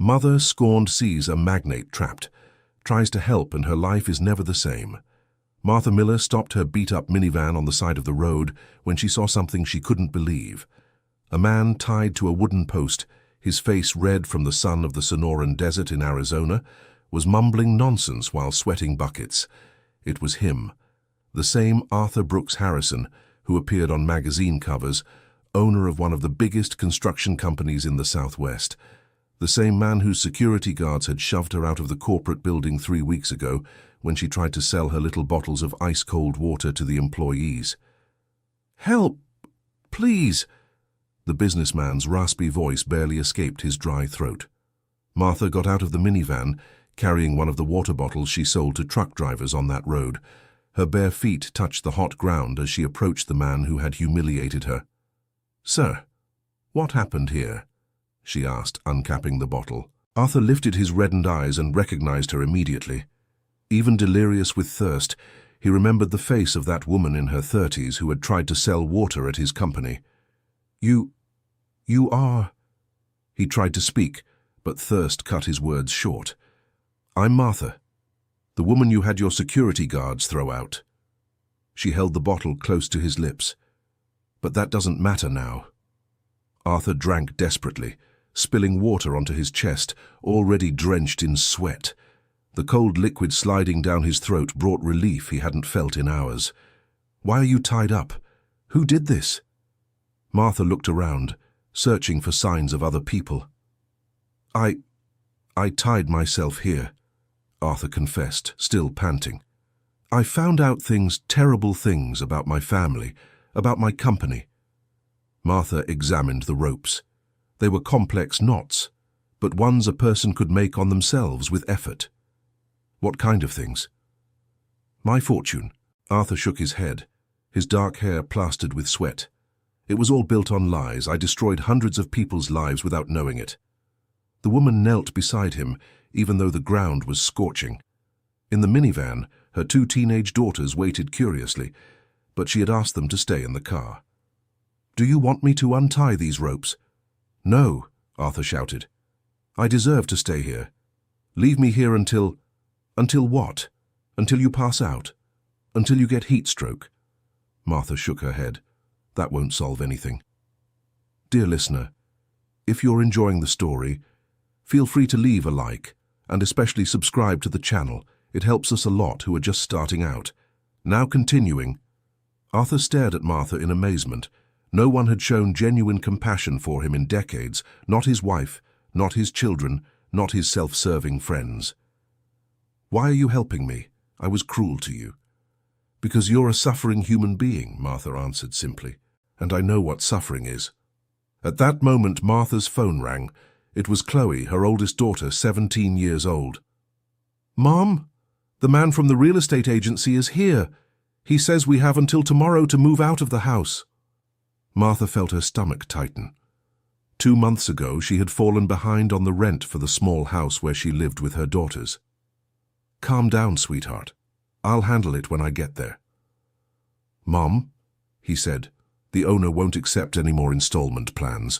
Mother Scorned sees a magnate trapped, tries to help, and her life is never the same. Martha Miller stopped her beat-up minivan on the side of the road when she saw something she couldn't believe. A man tied to a wooden post, his face red from the sun of the Sonoran Desert in Arizona, was mumbling nonsense while sweating buckets. It was him, the same Arthur Brooks Harrison who appeared on magazine covers, owner of one of the biggest construction companies in the Southwest. The same man whose security guards had shoved her out of the corporate building 3 weeks ago when she tried to sell her little bottles of ice-cold water to the employees. "Help! Please!" The businessman's raspy voice barely escaped his dry throat. Martha got out of the minivan, carrying one of the water bottles she sold to truck drivers on that road. Her bare feet touched the hot ground as she approached the man who had humiliated her. "Sir, what happened here?" she asked, uncapping the bottle. Arthur lifted his reddened eyes and recognized her immediately. Even delirious with thirst, he remembered the face of that woman in her 30s who had tried to sell water at his company. You are..." He tried to speak, but thirst cut his words short. "I'm Martha, the woman you had your security guards throw out." She held the bottle close to his lips. "But that doesn't matter now." Arthur drank desperately, spilling water onto his chest, already drenched in sweat. The cold liquid sliding down his throat brought relief he hadn't felt in hours. "Why are you tied up? Who did this?" Martha looked around, searching for signs of other people. I tied myself here," Arthur confessed, still panting. "I found out terrible things about my family, about my company." Martha examined the ropes. They were complex knots, but ones a person could make on themselves with effort. "What kind of things?" "My fortune." Arthur shook his head, his dark hair plastered with sweat. "It was all built on lies. I destroyed hundreds of people's lives without knowing it." The woman knelt beside him, even though the ground was scorching. In the minivan, her 2 teenage daughters waited curiously, but she had asked them to stay in the car. "Do you want me to untie these ropes?" "No," Arthur shouted. "I deserve to stay here. Leave me here until what? Until you pass out? Until you get heat stroke?" Martha shook her head. "That won't solve anything." Dear listener, if you're enjoying the story, feel free to leave a like, and especially subscribe to the channel. It helps us a lot who are just starting out. Now continuing. Arthur stared at Martha in amazement. No one had shown genuine compassion for him in decades, not his wife, not his children, not his self-serving friends. "Why are you helping me? I was cruel to you." "Because you're a suffering human being," Martha answered simply, "and I know what suffering is." At that moment, Martha's phone rang. It was Chloe, her oldest daughter, 17 years old. "Mom, the man from the real estate agency is here. He says we have until tomorrow to move out of the house." Martha felt her stomach tighten. 2 months ago, she had fallen behind on the rent for the small house where she lived with her daughters. "Calm down, sweetheart. I'll handle it when I get there." "Mom," he said, "the owner won't accept any more installment plans.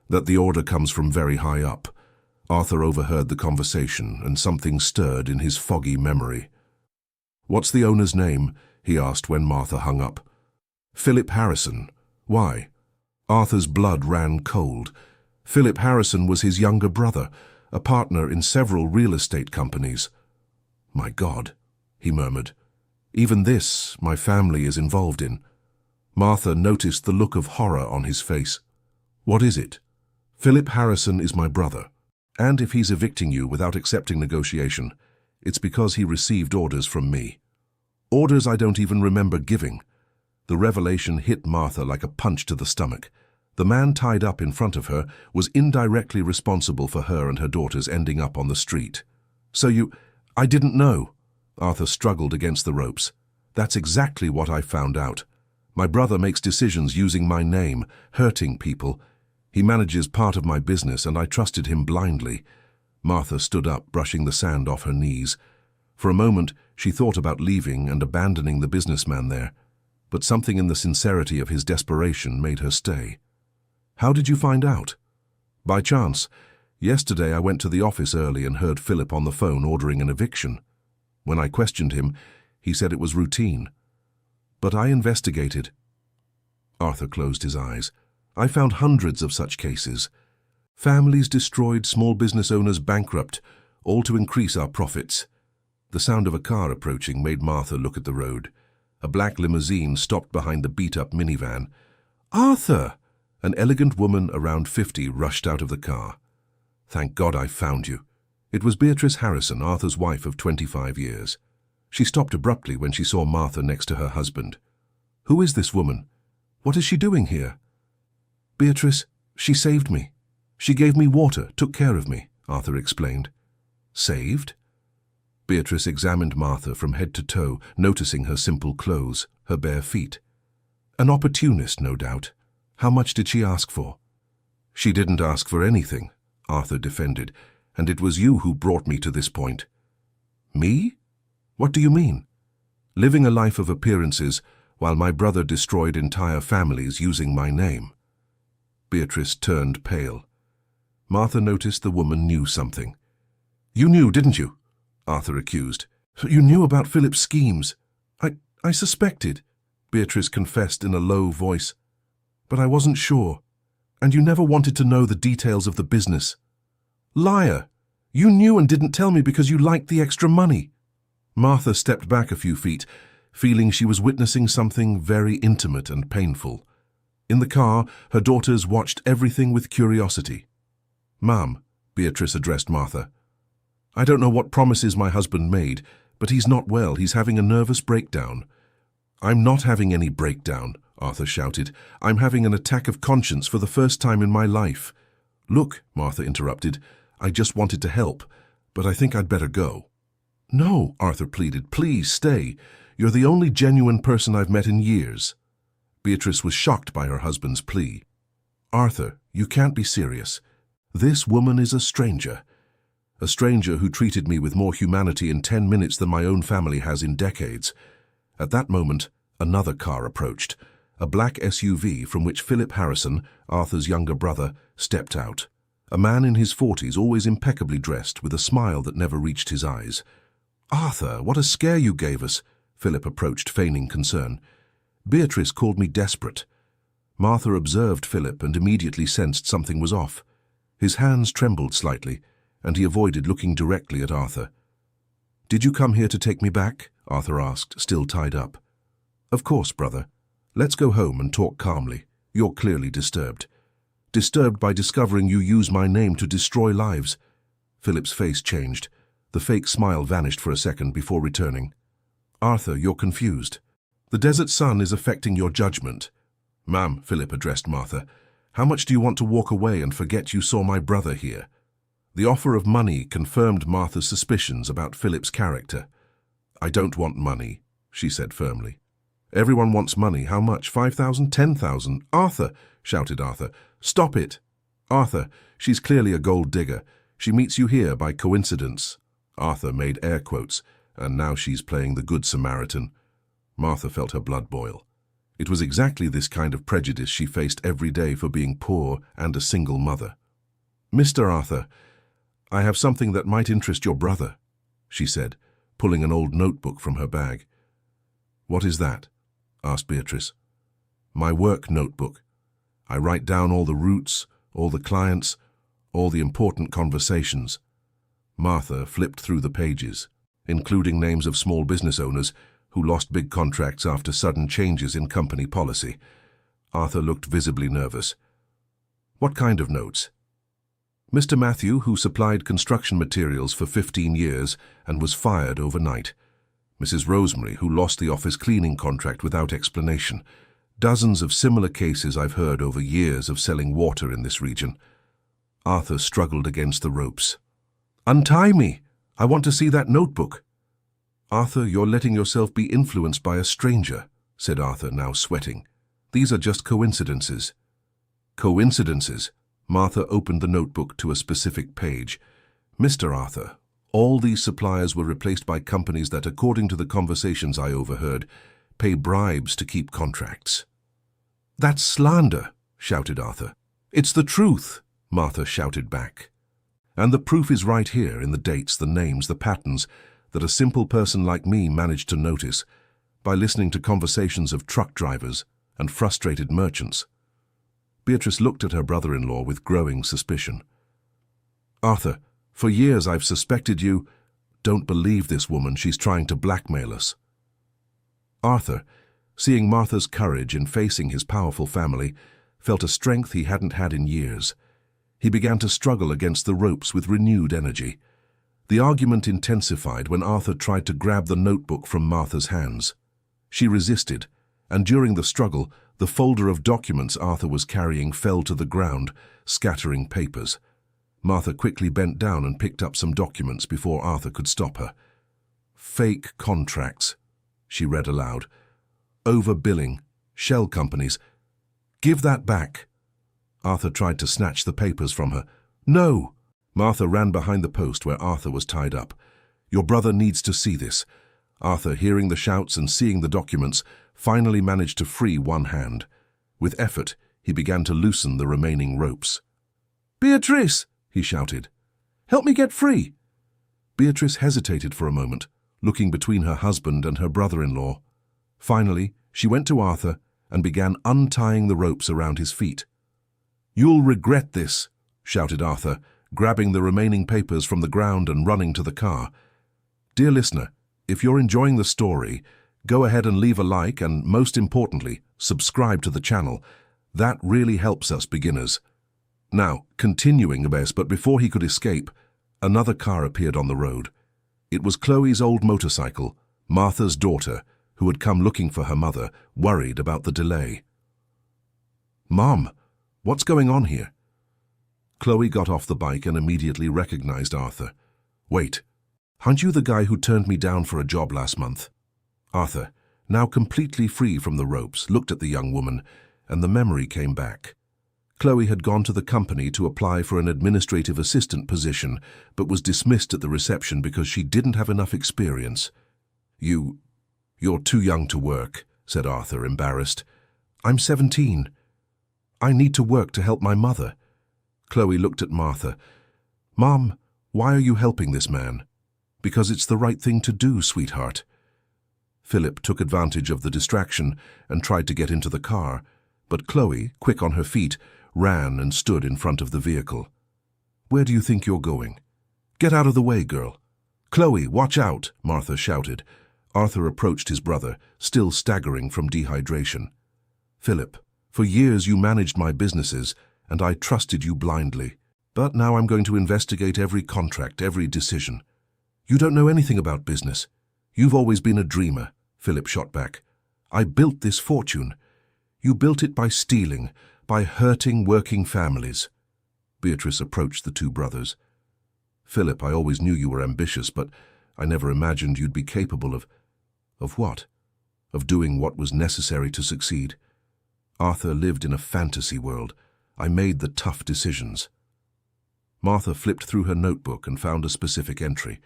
That the order comes from very high up." Arthur overheard the conversation, and something stirred in his foggy memory. "What's the owner's name?" he asked when Martha hung up. "Philip Harrison. Why?" Arthur's blood ran cold. Philip Harrison was his younger brother, a partner in several real estate companies. "My God," he murmured. "Even this, my family is involved in." Martha noticed the look of horror on his face. "What is it?" "Philip Harrison is my brother, and if he's evicting you without accepting negotiation, it's because he received orders from me. Orders I don't even remember giving." The revelation hit Martha like a punch to the stomach. The man tied up in front of her was indirectly responsible for her and her daughters ending up on the street. I didn't know." Arthur struggled against the ropes. "That's exactly what I found out. My brother makes decisions using my name, hurting people. He manages part of my business, and I trusted him blindly." Martha stood up, brushing the sand off her knees. For a moment, she thought about leaving and abandoning the businessman there, but something in the sincerity of his desperation made her stay. "How did you find out?" "By chance. Yesterday I went to the office early and heard Philip on the phone ordering an eviction. When I questioned him, he said it was routine. But I investigated. Arthur closed his eyes. I found hundreds of such cases. Families destroyed, small business owners bankrupt, all to increase our profits. The sound of a car approaching made Martha look at the road. A black limousine stopped behind the beat-up minivan. "Arthur!" An elegant woman around 50 rushed out of the car. "Thank God I found you." It was Beatrice Harrison, Arthur's wife of 25 years. She stopped abruptly when she saw Martha next to her husband. "Who is this woman? What is she doing here?" "Beatrice, she saved me. She gave me water, took care of me," Arthur explained. "Saved?" Beatrice examined Martha from head to toe, noticing her simple clothes, her bare feet. "An opportunist, no doubt. How much did she ask for?" "She didn't ask for anything," Arthur defended, "and it was you who brought me to this point." "Me? What do you mean?" "Living a life of appearances while my brother destroyed entire families using my name." Beatrice turned pale. Martha noticed the woman knew something. "You knew, didn't you?" Arthur accused. "You knew about Philip's schemes." I suspected," Beatrice confessed in a low voice. "But I wasn't sure. And you never wanted to know the details of the business." "Liar! You knew and didn't tell me because you liked the extra money." Martha stepped back a few feet, feeling she was witnessing something very intimate and painful. In the car, her daughters watched everything with curiosity. "Ma'am," Beatrice addressed Martha, "I don't know what promises my husband made, but he's not well. He's having a nervous breakdown." "I'm not having any breakdown," Arthur shouted. "I'm having an attack of conscience for the first time in my life." "Look," Martha interrupted, "I just wanted to help, but I think I'd better go." "No," Arthur pleaded, "please stay. You're the only genuine person I've met in years." Beatrice was shocked by her husband's plea. "Arthur, you can't be serious. This woman is a stranger. A stranger who treated me with more humanity in 10 minutes than my own family has in decades." At that moment, another car approached, a black SUV from which Philip Harrison, Arthur's younger brother, stepped out. A man in his 40s, always impeccably dressed, with a smile that never reached his eyes. "Arthur, what a scare you gave us," Philip approached, feigning concern. "Beatrice called me desperate." Martha observed Philip and immediately sensed something was off. His hands trembled slightly, and he avoided looking directly at Arthur. "Did you come here to take me back?" Arthur asked, still tied up. "Of course, brother. Let's go home and talk calmly. You're clearly disturbed. Disturbed by discovering you use my name to destroy lives." Philip's face changed. The fake smile vanished for a second before returning. "Arthur, you're confused. The desert sun is affecting your judgment." "Ma'am," Philip addressed Martha, "how much do you want to walk away and forget you saw my brother here?" The offer of money confirmed Martha's suspicions about Philip's character. "I don't want money," she said firmly. "Everyone wants money. How much? 5,000? 10,000? "Arthur!" shouted Arthur. "Stop it!" "Arthur, she's clearly a gold digger. She meets you here by coincidence." Arthur made air quotes, "and now she's playing the Good Samaritan." Martha felt her blood boil. It was exactly this kind of prejudice she faced every day for being poor and a single mother. "Mr. Arthur, I have something that might interest your brother," she said, pulling an old notebook from her bag. "What is that?" asked Beatrice. "My work notebook. I write down all the routes, all the clients, all the important conversations." Martha flipped through the pages, including names of small business owners who lost big contracts after sudden changes in company policy. Arthur looked visibly nervous. "What kind of notes?" "Mr. Matthew, who supplied construction materials for 15 years and was fired overnight. Mrs. Rosemary, who lost the office cleaning contract without explanation. Dozens of similar cases I've heard over years of selling water in this region." Arthur struggled against the ropes. "Untie me! I want to see that notebook." "Arthur, you're letting yourself be influenced by a stranger," said Arthur, now sweating. "These are just coincidences." "Coincidences?" Martha opened the notebook to a specific page. "Mr. Arthur, all these suppliers were replaced by companies that, according to the conversations I overheard, pay bribes to keep contracts." "That's slander," shouted Arthur. "It's the truth," Martha shouted back. And the proof is right here in the dates, the names, the patterns that a simple person like me managed to notice by listening to conversations of truck drivers and frustrated merchants. Beatrice looked at her brother-in-law with growing suspicion. "Arthur, for years I've suspected you. Don't believe this woman, she's trying to blackmail us." Arthur, seeing Martha's courage in facing his powerful family, felt a strength he hadn't had in years. He began to struggle against the ropes with renewed energy. The argument intensified when Arthur tried to grab the notebook from Martha's hands. She resisted, and during the struggle, the folder of documents Arthur was carrying fell to the ground, scattering papers. Martha quickly bent down and picked up some documents before Arthur could stop her. "Fake contracts," she read aloud. "Overbilling, shell companies. Give that back." Arthur tried to snatch the papers from her. "No!" Martha ran behind the post where Arthur was tied up. "Your brother needs to see this." Arthur, hearing the shouts and seeing the documents, finally managed to free one hand. With effort, he began to loosen the remaining ropes. "Beatrice!" he shouted. "Help me get free!" Beatrice hesitated for a moment, looking between her husband and her brother-in-law. Finally, she went to Arthur and began untying the ropes around his feet. "You'll regret this," shouted Arthur, grabbing the remaining papers from the ground and running to the car. Dear listener, if you're enjoying the story, go ahead and leave a like and, most importantly, subscribe to the channel. That really helps us beginners. Now, continuing this, but before he could escape, another car appeared on the road. It was Chloe's old motorcycle, Martha's daughter, who had come looking for her mother, worried about the delay. "Mom, what's going on here?" Chloe got off the bike and immediately recognized Arthur. "Wait, aren't you the guy who turned me down for a job last month?" Arthur, now completely free from the ropes, looked at the young woman, and the memory came back. Chloe had gone to the company to apply for an administrative assistant position, but was dismissed at the reception because she didn't have enough experience. You're too young to work," said Arthur, embarrassed. "I'm 17. I need to work to help my mother." Chloe looked at Martha. "Mom, why are you helping this man?" "Because it's the right thing to do, sweetheart." Philip took advantage of the distraction and tried to get into the car, but Chloe, quick on her feet, ran and stood in front of the vehicle. "Where do you think you're going?" "Get out of the way, girl." "Chloe, watch out," Martha shouted. Arthur approached his brother, still staggering from dehydration. "Philip, for years you managed my businesses, and I trusted you blindly. But now I'm going to investigate every contract, every decision." "You don't know anything about business. You've always been a dreamer," Philip shot back. "I built this fortune. You built it by stealing, by hurting working families." Beatrice approached the two brothers. "Philip, I always knew you were ambitious, but I never imagined you'd be capable of what? Of doing what was necessary to succeed. Arthur lived in a fantasy world. I made the tough decisions." Martha flipped through her notebook and found a specific entry.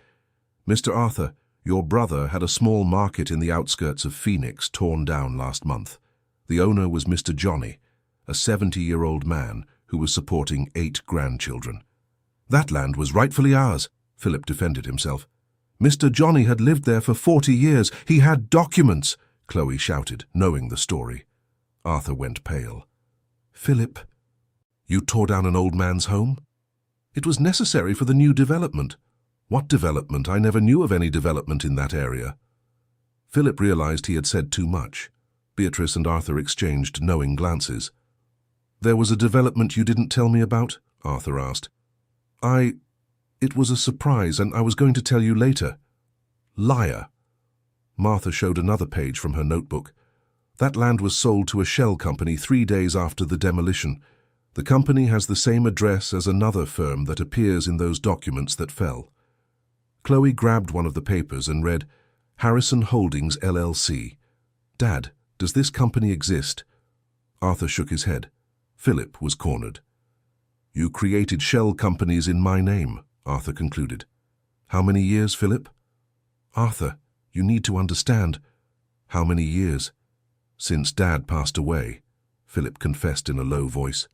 "Mr. Arthur, your brother had a small market in the outskirts of Phoenix torn down last month. The owner was Mr. Johnny, a 70-year-old man who was supporting 8 grandchildren." "That land was rightfully ours," Philip defended himself. "Mr. Johnny had lived there for 40 years. He had documents," Chloe shouted, knowing the story. Arthur went pale. "Philip, you tore down an old man's home?" "It was necessary for the new development." "What development? I never knew of any development in that area." Philip realized he had said too much. Beatrice and Arthur exchanged knowing glances. "There was a development you didn't tell me about?" Arthur asked. It was a surprise, and I was going to tell you later." "Liar." Martha showed another page from her notebook. "That land was sold to a shell company 3 days after the demolition. The company has the same address as another firm that appears in those documents that fell." Chloe grabbed one of the papers and read, "Harrison Holdings, LLC. Dad, does this company exist?" Arthur shook his head. Philip was cornered. "You created shell companies in my name," Arthur concluded. "How many years, Philip?" "Arthur, you need to understand." "How many years?" "Since Dad passed away," Philip confessed in a low voice.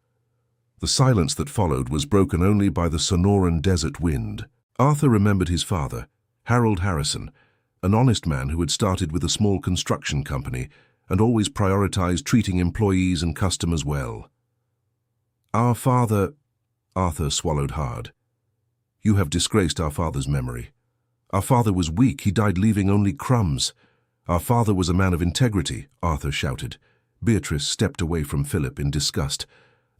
The silence that followed was broken only by the Sonoran desert wind. Arthur remembered his father, Harold Harrison, an honest man who had started with a small construction company and always prioritized treating employees and customers well. "Our father—" Arthur swallowed hard. "You have disgraced our father's memory. Our father was weak, he died leaving only crumbs. Our father was a man of integrity," Arthur shouted. Beatrice stepped away from Philip in disgust.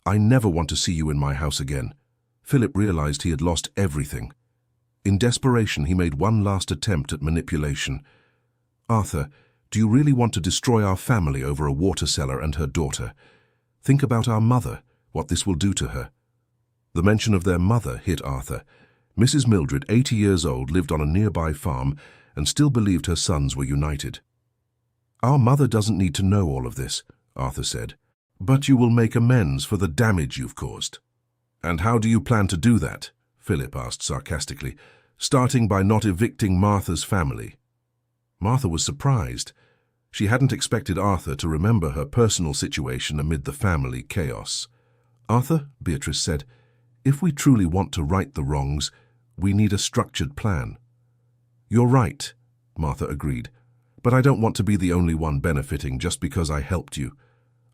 "I never want to see you in my house again." Philip realized he had lost everything. In desperation, he made one last attempt at manipulation. "Arthur, do you really want to destroy our family over a water seller and her daughter? Think about our mother, what this will do to her." The mention of their mother hit Arthur. Mrs. Mildred, 80 years old, lived on a nearby farm and still believed her sons were united. "Our mother doesn't need to know all of this," Arthur said. "But you will make amends for the damage you've caused." "And how do you plan to do that?" Philip asked sarcastically. "Starting by not evicting Martha's family." Martha was surprised. She hadn't expected Arthur to remember her personal situation amid the family chaos. "Arthur," Beatrice said, "if we truly want to right the wrongs, we need a structured plan." "You're right," Martha agreed, "but I don't want to be the only one benefiting just because I helped you.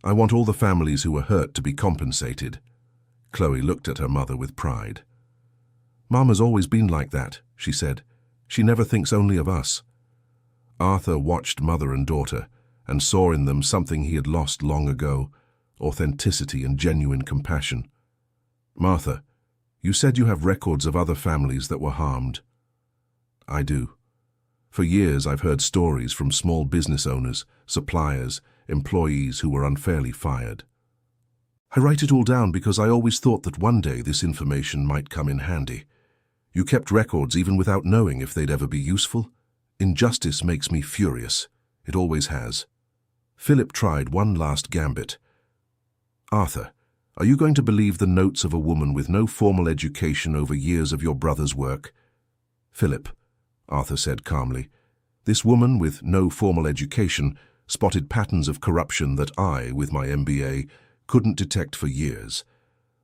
I want all the families who were hurt to be compensated." Chloe looked at her mother with pride. "Mama's always been like that," she said. "She never thinks only of us." Arthur watched mother and daughter and saw in them something he had lost long ago: authenticity and genuine compassion. "Martha, you said you have records of other families that were harmed." "I do. For years I've heard stories from small business owners, suppliers, employees who were unfairly fired. I write it all down because I always thought that one day this information might come in handy. You kept records even without knowing if they'd ever be useful. Injustice makes me furious. It always has." Philip tried one last gambit. "Arthur, are you going to believe the notes of a woman with no formal education over years of your brother's work?" "Philip," Arthur said calmly, "this woman with no formal education spotted patterns of corruption that I, with my MBA, couldn't detect for years."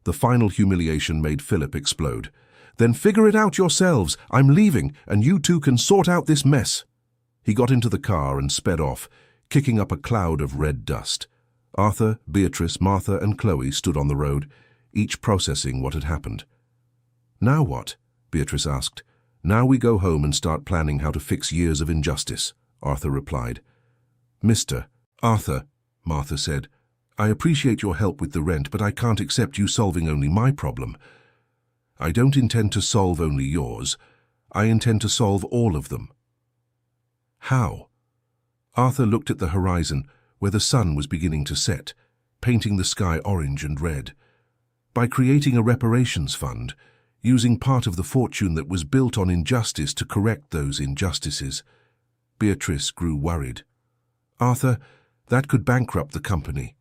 The final humiliation made Philip explode. "Then figure it out yourselves. I'm leaving, and you two can sort out this mess." He got into the car and sped off, kicking up a cloud of red dust. Arthur, Beatrice, Martha, and Chloe stood on the road, each processing what had happened. "Now what?" Beatrice asked. "Now we go home and start planning how to fix years of injustice," Arthur replied. "Mr. Arthur," Martha said, "I appreciate your help with the rent, but I can't accept you solving only my problem. I don't intend to solve only yours. I intend to solve all of them." "How?" Arthur looked at the horizon, where the sun was beginning to set, painting the sky orange and red. "By creating a reparations fund, using part of the fortune that was built on injustice to correct those injustices." Beatrice grew worried. "Arthur, that could bankrupt the company."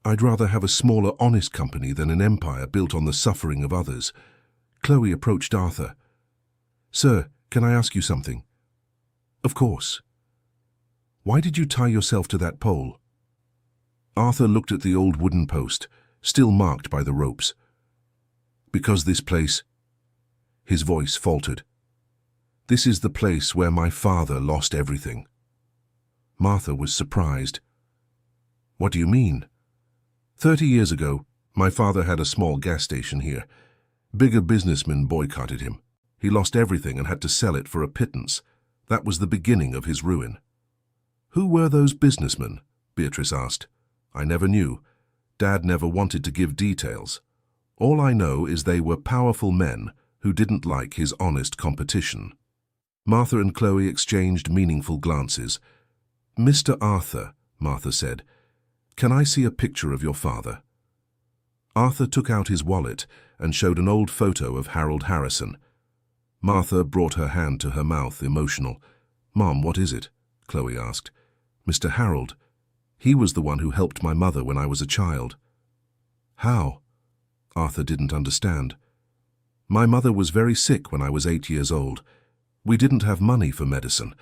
"I'd rather have a smaller, honest company than an empire built on the suffering of others." Chloe approached Arthur. "Sir, can I ask you something?" "Of course." "Why did you tie yourself to that pole?" Arthur looked at the old wooden post, still marked by the ropes. "Because this place—" His voice faltered. "This is the place where my father lost everything." Martha was surprised. "What do you mean?" 30 years ago, my father had a small gas station here. Bigger businessmen boycotted him. He lost everything and had to sell it for a pittance. That was the beginning of his ruin." "Who were those businessmen?" Beatrice asked. "I never knew. Dad never wanted to give details. All I know is they were powerful men who didn't like his honest competition." Martha and Chloe exchanged meaningful glances. "Mr. Arthur," Martha said, "can I see a picture of your father?" Arthur took out his wallet and showed an old photo of Harold Harrison. Martha brought her hand to her mouth, emotional. "Mom, what is it?" Chloe asked. "Mr. Harold. He was the one who helped my mother when I was a child." "How?" Arthur didn't understand. "My mother was very sick when I was 8 years old. We didn't have money for medicine.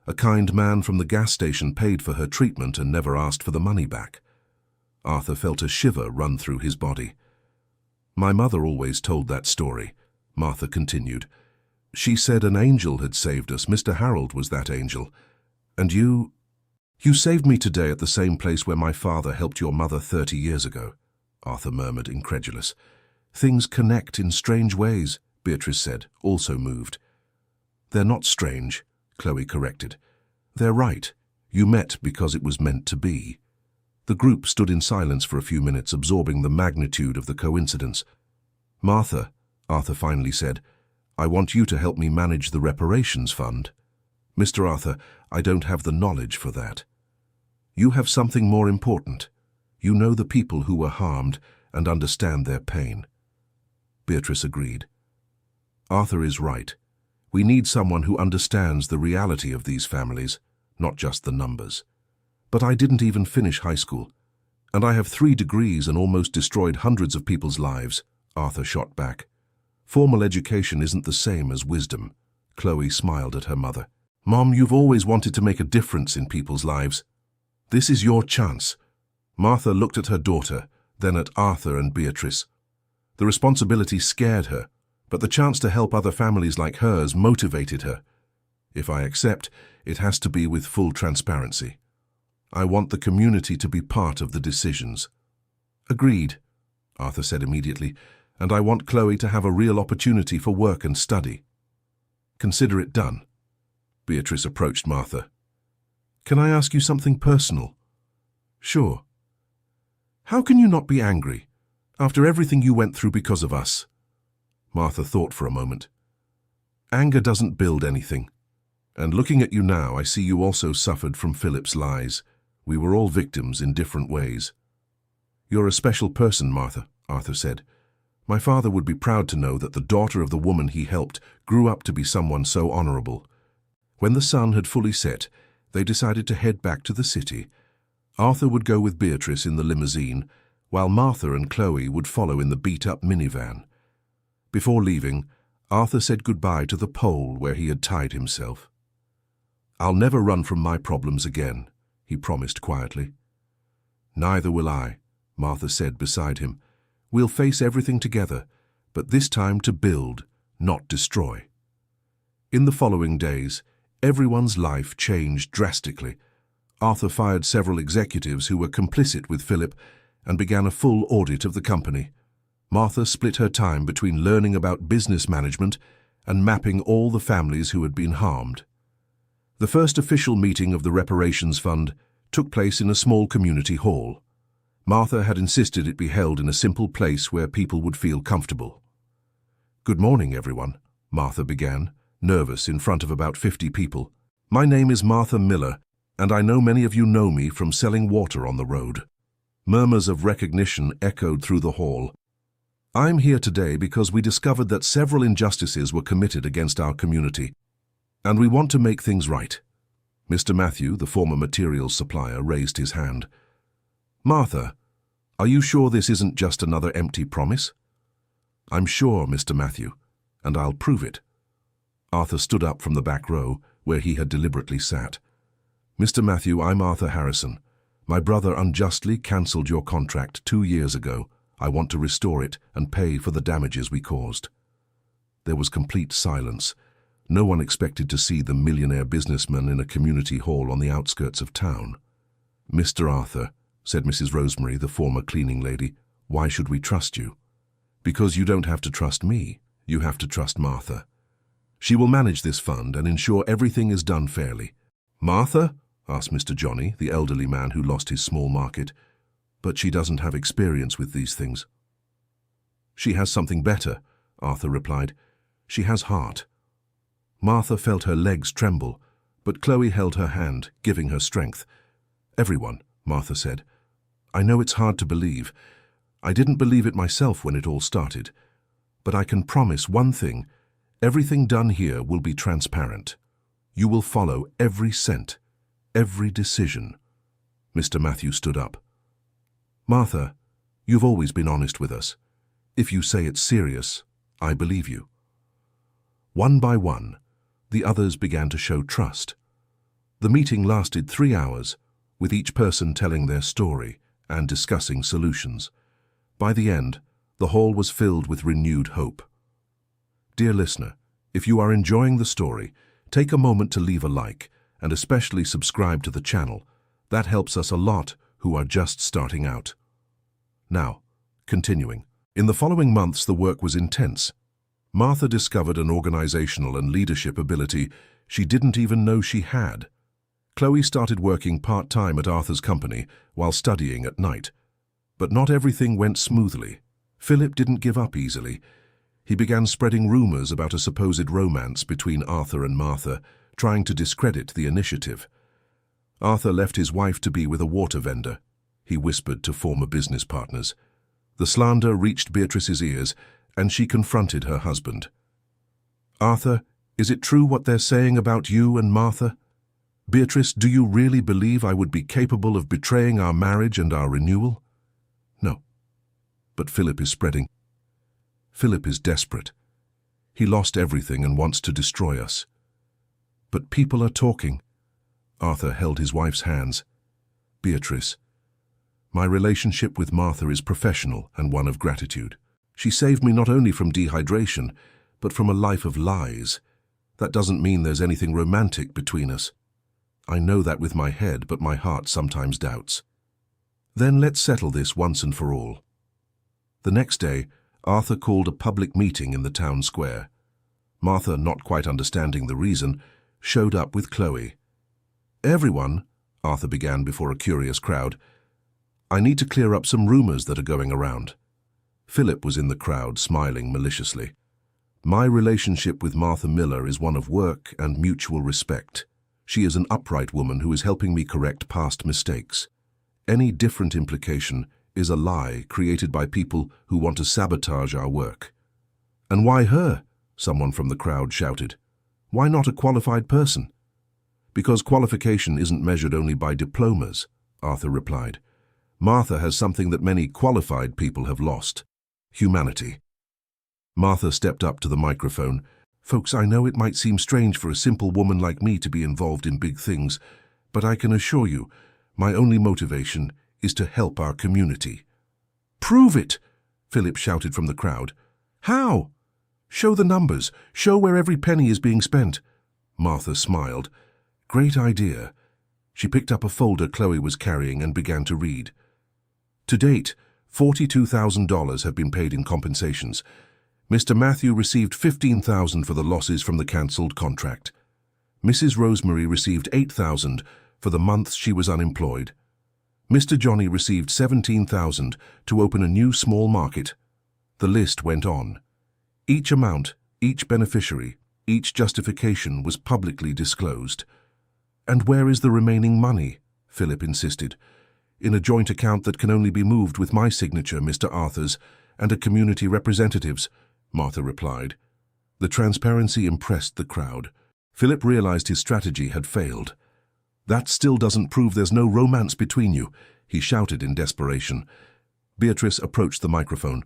A kind man from the gas station paid for her treatment and never asked for the money back." Arthur felt a shiver run through his body. My mother always told that story, Martha continued. She said an angel had saved us. Mr. Harold was that angel. And you saved me today at the same place where my father helped your mother 30 years ago, Arthur murmured, incredulous. Things connect in strange ways, Beatrice said, also moved. They're not strange, Chloe corrected. They're right. You met because it was meant to be. The group stood in silence for a few minutes, absorbing the magnitude of the coincidence. Martha, Arthur finally said, I want you to help me manage the reparations fund. Mr. Arthur, I don't have the knowledge for that. You have something more important. You know the people who were harmed and understand their pain. Beatrice agreed. Arthur is right. We need someone who understands the reality of these families, not just the numbers. But I didn't even finish high school, and I have 3 degrees and almost destroyed hundreds of people's lives, Arthur shot back. Formal education isn't the same as wisdom. Chloe smiled at her mother. Mom, you've always wanted to make a difference in people's lives. This is your chance. Martha looked at her daughter, then at Arthur and Beatrice. The responsibility scared her, but the chance to help other families like hers motivated her. If I accept, it has to be with full transparency. I want the community to be part of the decisions. Agreed, Arthur said immediately, and I want Chloe to have a real opportunity for work and study. Consider it done. Beatrice approached Martha. Can I ask you something personal? Sure. How can you not be angry, after everything you went through because of us? Martha thought for a moment. Anger doesn't build anything. And looking at you now, I see you also suffered from Philip's lies. We were all victims in different ways. You're a special person, Martha, Arthur said. My father would be proud to know that the daughter of the woman he helped grew up to be someone so honorable. When the sun had fully set, they decided to head back to the city. Arthur would go with Beatrice in the limousine, while Martha and Chloe would follow in the beat-up minivan. Before leaving, Arthur said goodbye to the pole where he had tied himself. I'll never run from my problems again, he promised quietly. Neither will I, Martha said beside him. We'll face everything together, but this time to build, not destroy. In the following days, everyone's life changed drastically. Arthur fired several executives who were complicit with Philip and began a full audit of the company. Martha split her time between learning about business management and mapping all the families who had been harmed. The first official meeting of the reparations fund took place in a small community hall. Martha had insisted it be held in a simple place where people would feel comfortable. Good morning, everyone, Martha began, nervous in front of about 50 people. My name is Martha Miller, and I know many of you know me from selling water on the road. Murmurs of recognition echoed through the hall. I'm here today because we discovered that several injustices were committed against our community, and we want to make things right. Mr. Matthew, the former materials supplier, raised his hand. Martha, are you sure this isn't just another empty promise? I'm sure, Mr. Matthew, and I'll prove it. Arthur stood up from the back row, where he had deliberately sat. Mr. Matthew, I'm Arthur Harrison. My brother unjustly cancelled your contract 2 years ago. I want to restore it and pay for the damages we caused. There was complete silence. No one expected to see the millionaire businessman in a community hall on the outskirts of town. Mr. Arthur, said Mrs. Rosemary, the former cleaning lady, why should we trust you? Because you don't have to trust me. You have to trust Martha. She will manage this fund and ensure everything is done fairly. Martha? Asked Mr. Johnny, the elderly man who lost his small market. But she doesn't have experience with these things. She has something better, Arthur replied. She has heart. Martha felt her legs tremble, but Chloe held her hand, giving her strength. Everyone, Martha said. I know it's hard to believe. I didn't believe it myself when it all started. But I can promise one thing. Everything done here will be transparent. You will follow every cent, every decision. Mr. Matthew stood up. Martha, you've always been honest with us. If you say it's serious, I believe you. One by one, the others began to show trust. The meeting lasted 3 hours, with each person telling their story and discussing solutions. By the end, The hall was filled with renewed hope. Dear listener, if you are enjoying the story, take a moment to leave a like and especially subscribe to the channel. That helps us a lot who are just starting out. Now, continuing. In the following months, the work was intense. Martha discovered an organizational and leadership ability she didn't even know she had. Chloe started working part-time at Arthur's company while studying at night. But not everything went smoothly. Philip didn't give up easily. He began spreading rumors about a supposed romance between Arthur and Martha, trying to discredit the initiative. Arthur left his wife to be with a water vendor, he whispered to former business partners. The slander reached Beatrice's ears, and she confronted her husband. Arthur, is it true what they're saying about you and Martha? Beatrice, do you really believe I would be capable of betraying our marriage and our renewal? No. But Philip is spreading. Philip is desperate. He lost everything and wants to destroy us. But people are talking. Arthur held his wife's hands. Beatrice, my relationship with Martha is professional and one of gratitude. She saved me not only from dehydration, but from a life of lies. That doesn't mean there's anything romantic between us. I know that with my head, but my heart sometimes doubts. Then let's settle this once and for all. The next day, Arthur called a public meeting in the town square. Martha, not quite understanding the reason, showed up with Chloe. Everyone, Arthur began before a curious crowd, I need to clear up some rumors that are going around. Philip was in the crowd, smiling maliciously. My relationship with Martha Miller is one of work and mutual respect. She is an upright woman who is helping me correct past mistakes. Any different implication is a lie created by people who want to sabotage our work. And why her? Someone from the crowd shouted. Why not a qualified person? Because qualification isn't measured only by diplomas, Arthur replied. Martha has something that many qualified people have lost: humanity. Martha stepped up to the microphone. Folks, I know it might seem strange for a simple woman like me to be involved in big things, but I can assure you, my only motivation is to help our community. Prove it, Philip shouted from the crowd. How? Show the numbers. Show where every penny is being spent. Martha smiled. Great idea. She picked up a folder Chloe was carrying and began to read. To date, $42,000 have been paid in compensations. Mr. Matthew received $15,000 for the losses from the cancelled contract. Mrs. Rosemary received $8,000 for the months she was unemployed. Mr. Johnny received $17,000 to open a new small market. The list went on. Each amount, each beneficiary, each justification was publicly disclosed. And where is the remaining money? Philip insisted. In a joint account that can only be moved with my signature, Mr. Arthur's, and a community representative's, Martha replied. The transparency impressed the crowd. Philip realized his strategy had failed. That still doesn't prove there's no romance between you, he shouted in desperation. Beatrice approached the microphone.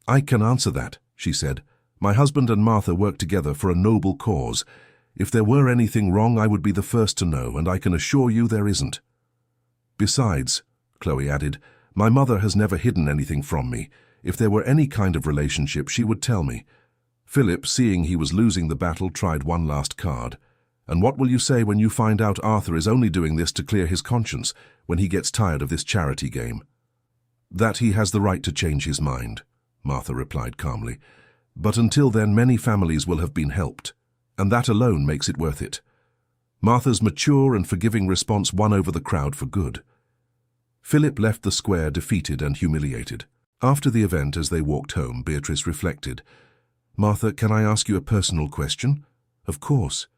I can answer that, she said. My husband and Martha work together for a noble cause. If there were anything wrong, I would be the first to know, and I can assure you there isn't. Besides, Chloe added, my mother has never hidden anything from me. If there were any kind of relationship, she would tell me. Philip, seeing he was losing the battle, tried one last card. And what will you say when you find out Arthur is only doing this to clear his conscience when he gets tired of this charity game? That he has the right to change his mind, Martha replied calmly. But until then, many families will have been helped, and that alone makes it worth it. Martha's mature and forgiving response won over the crowd for good. Philip left the square defeated and humiliated. After the event, as they walked home, Beatrice reflected. Martha, can I ask you a personal question? Of course.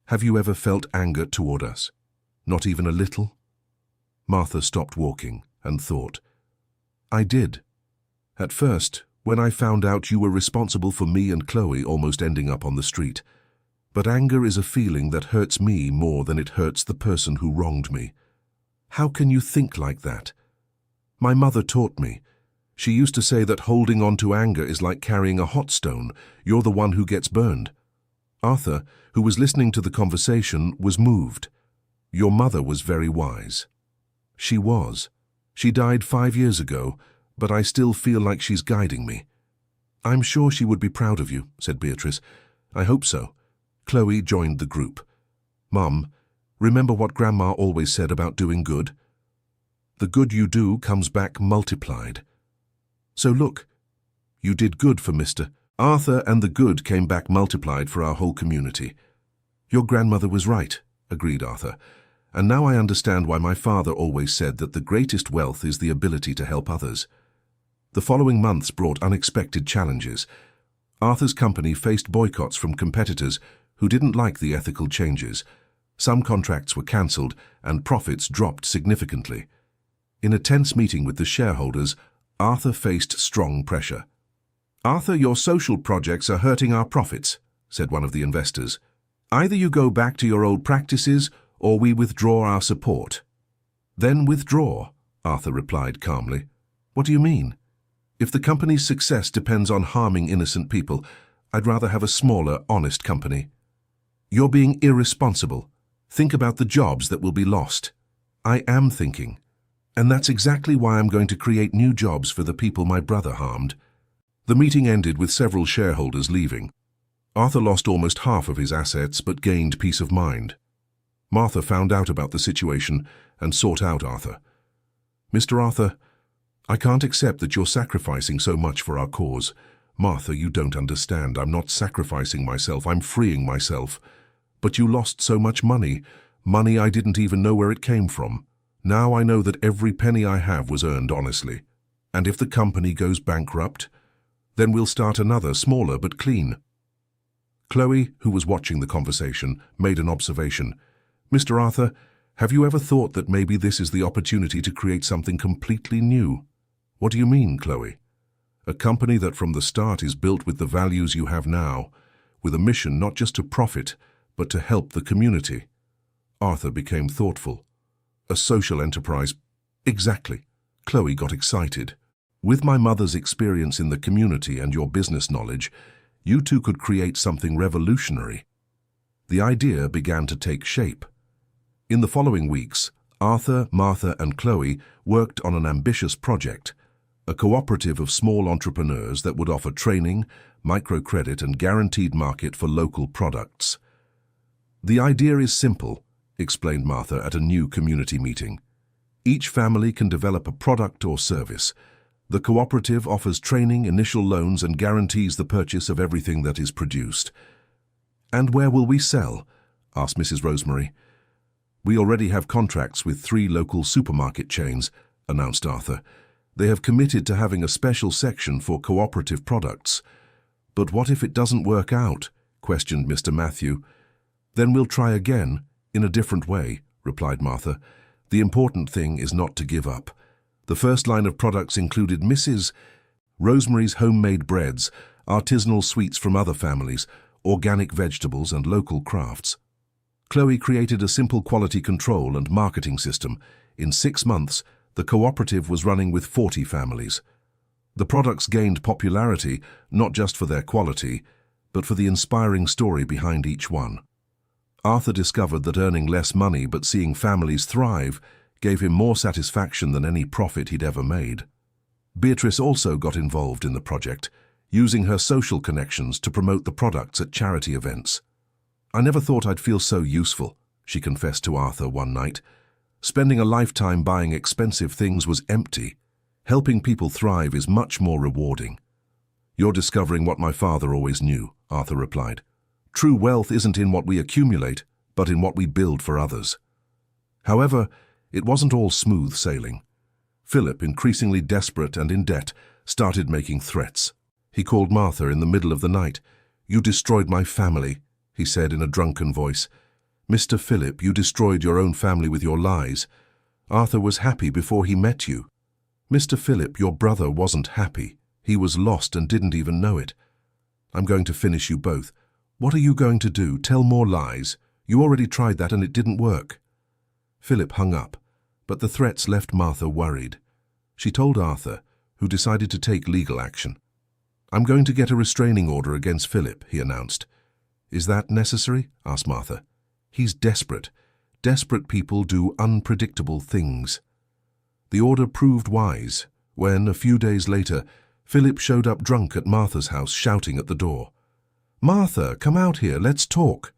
Have you ever felt anger toward us? Not even a little? Martha stopped walking and thought. I did. At first, when I found out you were responsible for me and Chloe almost ending up on the street. But anger is a feeling that hurts me more than it hurts the person who wronged me. How can you think like that? My mother taught me. She used to say that holding on to anger is like carrying a hot stone. You're the one who gets burned. Arthur, who was listening to the conversation, was moved. Your mother was very wise. She was. She died 5 years ago, but I still feel like she's guiding me." "I'm sure she would be proud of you," said Beatrice. "I hope so." Chloe joined the group. "Mum, remember what Grandma always said about doing good? The good you do comes back multiplied. So look, you did good for Mr. Arthur, and the good came back multiplied for our whole community." "Your grandmother was right," agreed Arthur. "And now I understand why my father always said that the greatest wealth is the ability to help others." The following months brought unexpected challenges. Arthur's company faced boycotts from competitors who didn't like the ethical changes. Some contracts were cancelled and profits dropped significantly. In a tense meeting with the shareholders, Arthur faced strong pressure. "Arthur, your social projects are hurting our profits," said one of the investors. "Either you go back to your old practices or we withdraw our support." "Then withdraw," Arthur replied calmly. "What do you mean? If the company's success depends on harming innocent people, I'd rather have a smaller, honest company." "You're being irresponsible. Think about the jobs that will be lost." "I am thinking. And that's exactly why I'm going to create new jobs for the people my brother harmed." The meeting ended with several shareholders leaving. Arthur lost almost half of his assets but gained peace of mind. Martha found out about the situation and sought out Arthur. "Mr. Arthur, I can't accept that you're sacrificing so much for our cause. Martha, you don't understand. I'm not sacrificing myself, I'm freeing myself. But you lost so much money I didn't even know where it came from. Now I know that every penny I have was earned honestly. And if the company goes bankrupt, then we'll start another, smaller but clean." Chloe, who was watching the conversation, made an observation. "Mr. Arthur, have you ever thought that maybe this is the opportunity to create something completely new?" "What do you mean, Chloe?" "A company that from the start is built with the values you have now, with a mission not just to profit, but to help the community." Arthur became thoughtful. "A social enterprise." "Exactly." Chloe got excited. "With my mother's experience in the community and your business knowledge, you two could create something revolutionary." The idea began to take shape. In the following weeks, Arthur, Martha, and Chloe worked on an ambitious project, a cooperative of small entrepreneurs that would offer training, microcredit, and guaranteed market for local products. "The idea is simple," explained Martha at a new community meeting. "Each family can develop a product or service. The cooperative offers training, initial loans, and guarantees the purchase of everything that is produced." "And where will we sell?" asked Mrs. Rosemary. "We already have contracts with 3 local supermarket chains," announced Arthur. "They have committed to having a special section for cooperative products." "But what if it doesn't work out?" questioned Mr. Matthew. "Then we'll try again, in a different way," replied Martha. "The important thing is not to give up." The first line of products included Mrs. Rosemary's homemade breads, artisanal sweets from other families, organic vegetables, and local crafts. Chloe created a simple quality control and marketing system. In 6 months, the cooperative was running with 40 families. The products gained popularity not just for their quality, but for the inspiring story behind each one. Arthur discovered that earning less money but seeing families thrive gave him more satisfaction than any profit he'd ever made. Beatrice also got involved in the project, using her social connections to promote the products at charity events. "I never thought I'd feel so useful," she confessed to Arthur one night. "Spending a lifetime buying expensive things was empty. Helping people thrive is much more rewarding." "You're discovering what my father always knew," Arthur replied. "True wealth isn't in what we accumulate, but in what we build for others." However, it wasn't all smooth sailing. Philip, increasingly desperate and in debt, started making threats. He called Martha in the middle of the night. "You destroyed my family," he said in a drunken voice. "Mr. Philip, you destroyed your own family with your lies. Arthur was happy before he met you." "Mr. Philip, your brother wasn't happy. He was lost and didn't even know it. I'm going to finish you both. What are you going to do? Tell more lies? You already tried that and it didn't work." Philip hung up, but the threats left Martha worried. She told Arthur, who decided to take legal action. "I'm going to get a restraining order against Philip," he announced. "Is that necessary?" asked Martha. "He's desperate. Desperate people do unpredictable things." The order proved wise. when, a few days later, Philip showed up drunk at Martha's house shouting at the door. "Martha, come out here, let's talk."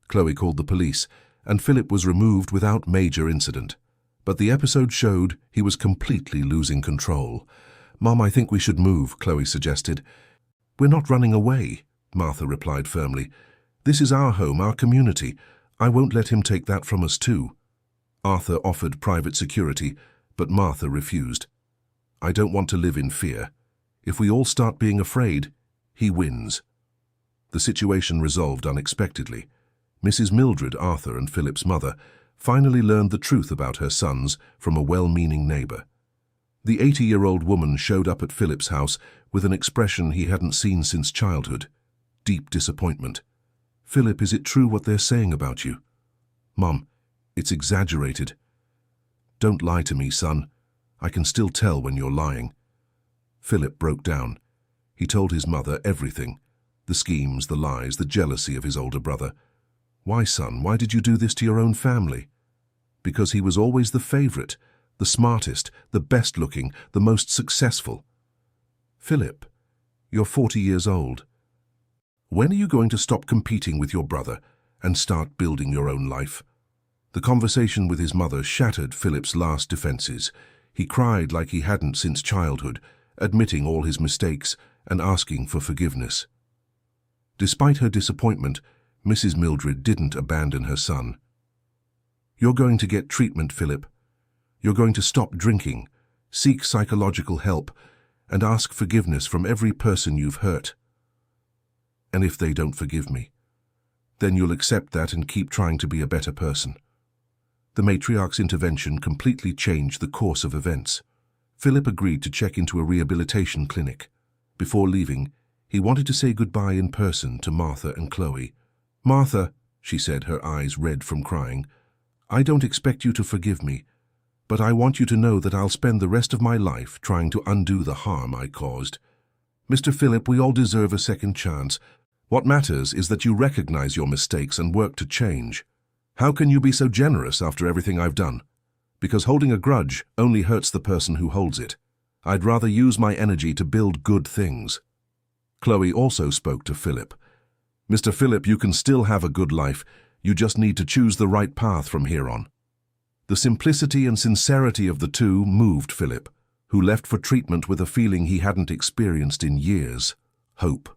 Chloe called the police, and Philip was removed without major incident. But the episode showed he was completely losing control. "Mom, I think we should move," Chloe suggested. "We're not running away," Martha replied firmly. "This is our home, our community. I won't let him take that from us too." Arthur offered private security, but Martha refused. "I don't want to live in fear. If we all start being afraid, he wins." The situation resolved unexpectedly. Mrs. Mildred, Arthur and Philip's mother, finally learned the truth about her sons from a well-meaning neighbor. The 80-year-old woman showed up at Philip's house with an expression he hadn't seen since childhood: deep disappointment. "Philip, is it true what they're saying about you?" "Mom, it's exaggerated." "Don't lie to me, son. I can still tell when you're lying." Philip broke down. He told his mother everything: the schemes, the lies, the jealousy of his older brother. "Why, son, why did you do this to your own family?" "Because he was always the favorite, the smartest, the best-looking, the most successful." "Philip, you're 40 years old. When are you going to stop competing with your brother and start building your own life?" The conversation with his mother shattered Philip's last defenses. He cried like he hadn't since childhood, admitting all his mistakes and asking for forgiveness. Despite her disappointment, Mrs. Mildred didn't abandon her son. "You're going to get treatment, Philip. You're going to stop drinking, seek psychological help, and ask forgiveness from every person you've hurt. And if they don't forgive me, then you'll accept that and keep trying to be a better person." The matriarch's intervention completely changed the course of events. Philip agreed to check into a rehabilitation clinic. Before leaving, he wanted to say goodbye in person to Martha and Chloe. "Martha," she said, her eyes red from crying, "I don't expect you to forgive me, but I want you to know that I'll spend the rest of my life trying to undo the harm I caused. Mr. Philip, we all deserve a second chance. What matters is that you recognize your mistakes and work to change. How can you be so generous after everything I've done? Because holding a grudge only hurts the person who holds it. I'd rather use my energy to build good things." Chloe also spoke to Philip. "Mr. Philip, you can still have a good life. You just need to choose the right path from here on." The simplicity and sincerity of the two moved Philip, who left for treatment with a feeling he hadn't experienced in years: hope.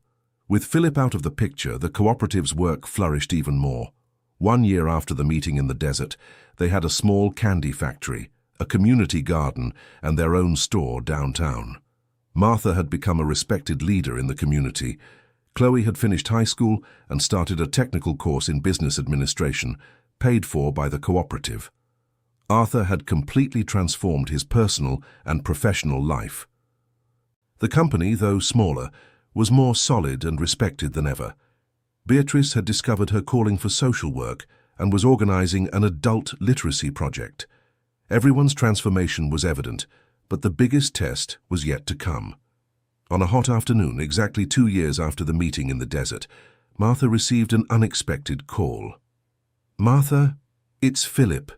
With Philip out of the picture, the cooperative's work flourished even more. 1 year after the meeting in the desert, they had a small candy factory, a community garden, and their own store downtown. Martha had become a respected leader in the community. Chloe had finished high school and started a technical course in business administration, paid for by the cooperative. Arthur had completely transformed his personal and professional life. The company, though smaller, was more solid and respected than ever. Beatrice had discovered her calling for social work and was organizing an adult literacy project. Everyone's transformation was evident, but the biggest test was yet to come. On a hot afternoon, exactly 2 years after the meeting in the desert, Martha received an unexpected call. "Martha, it's Philip."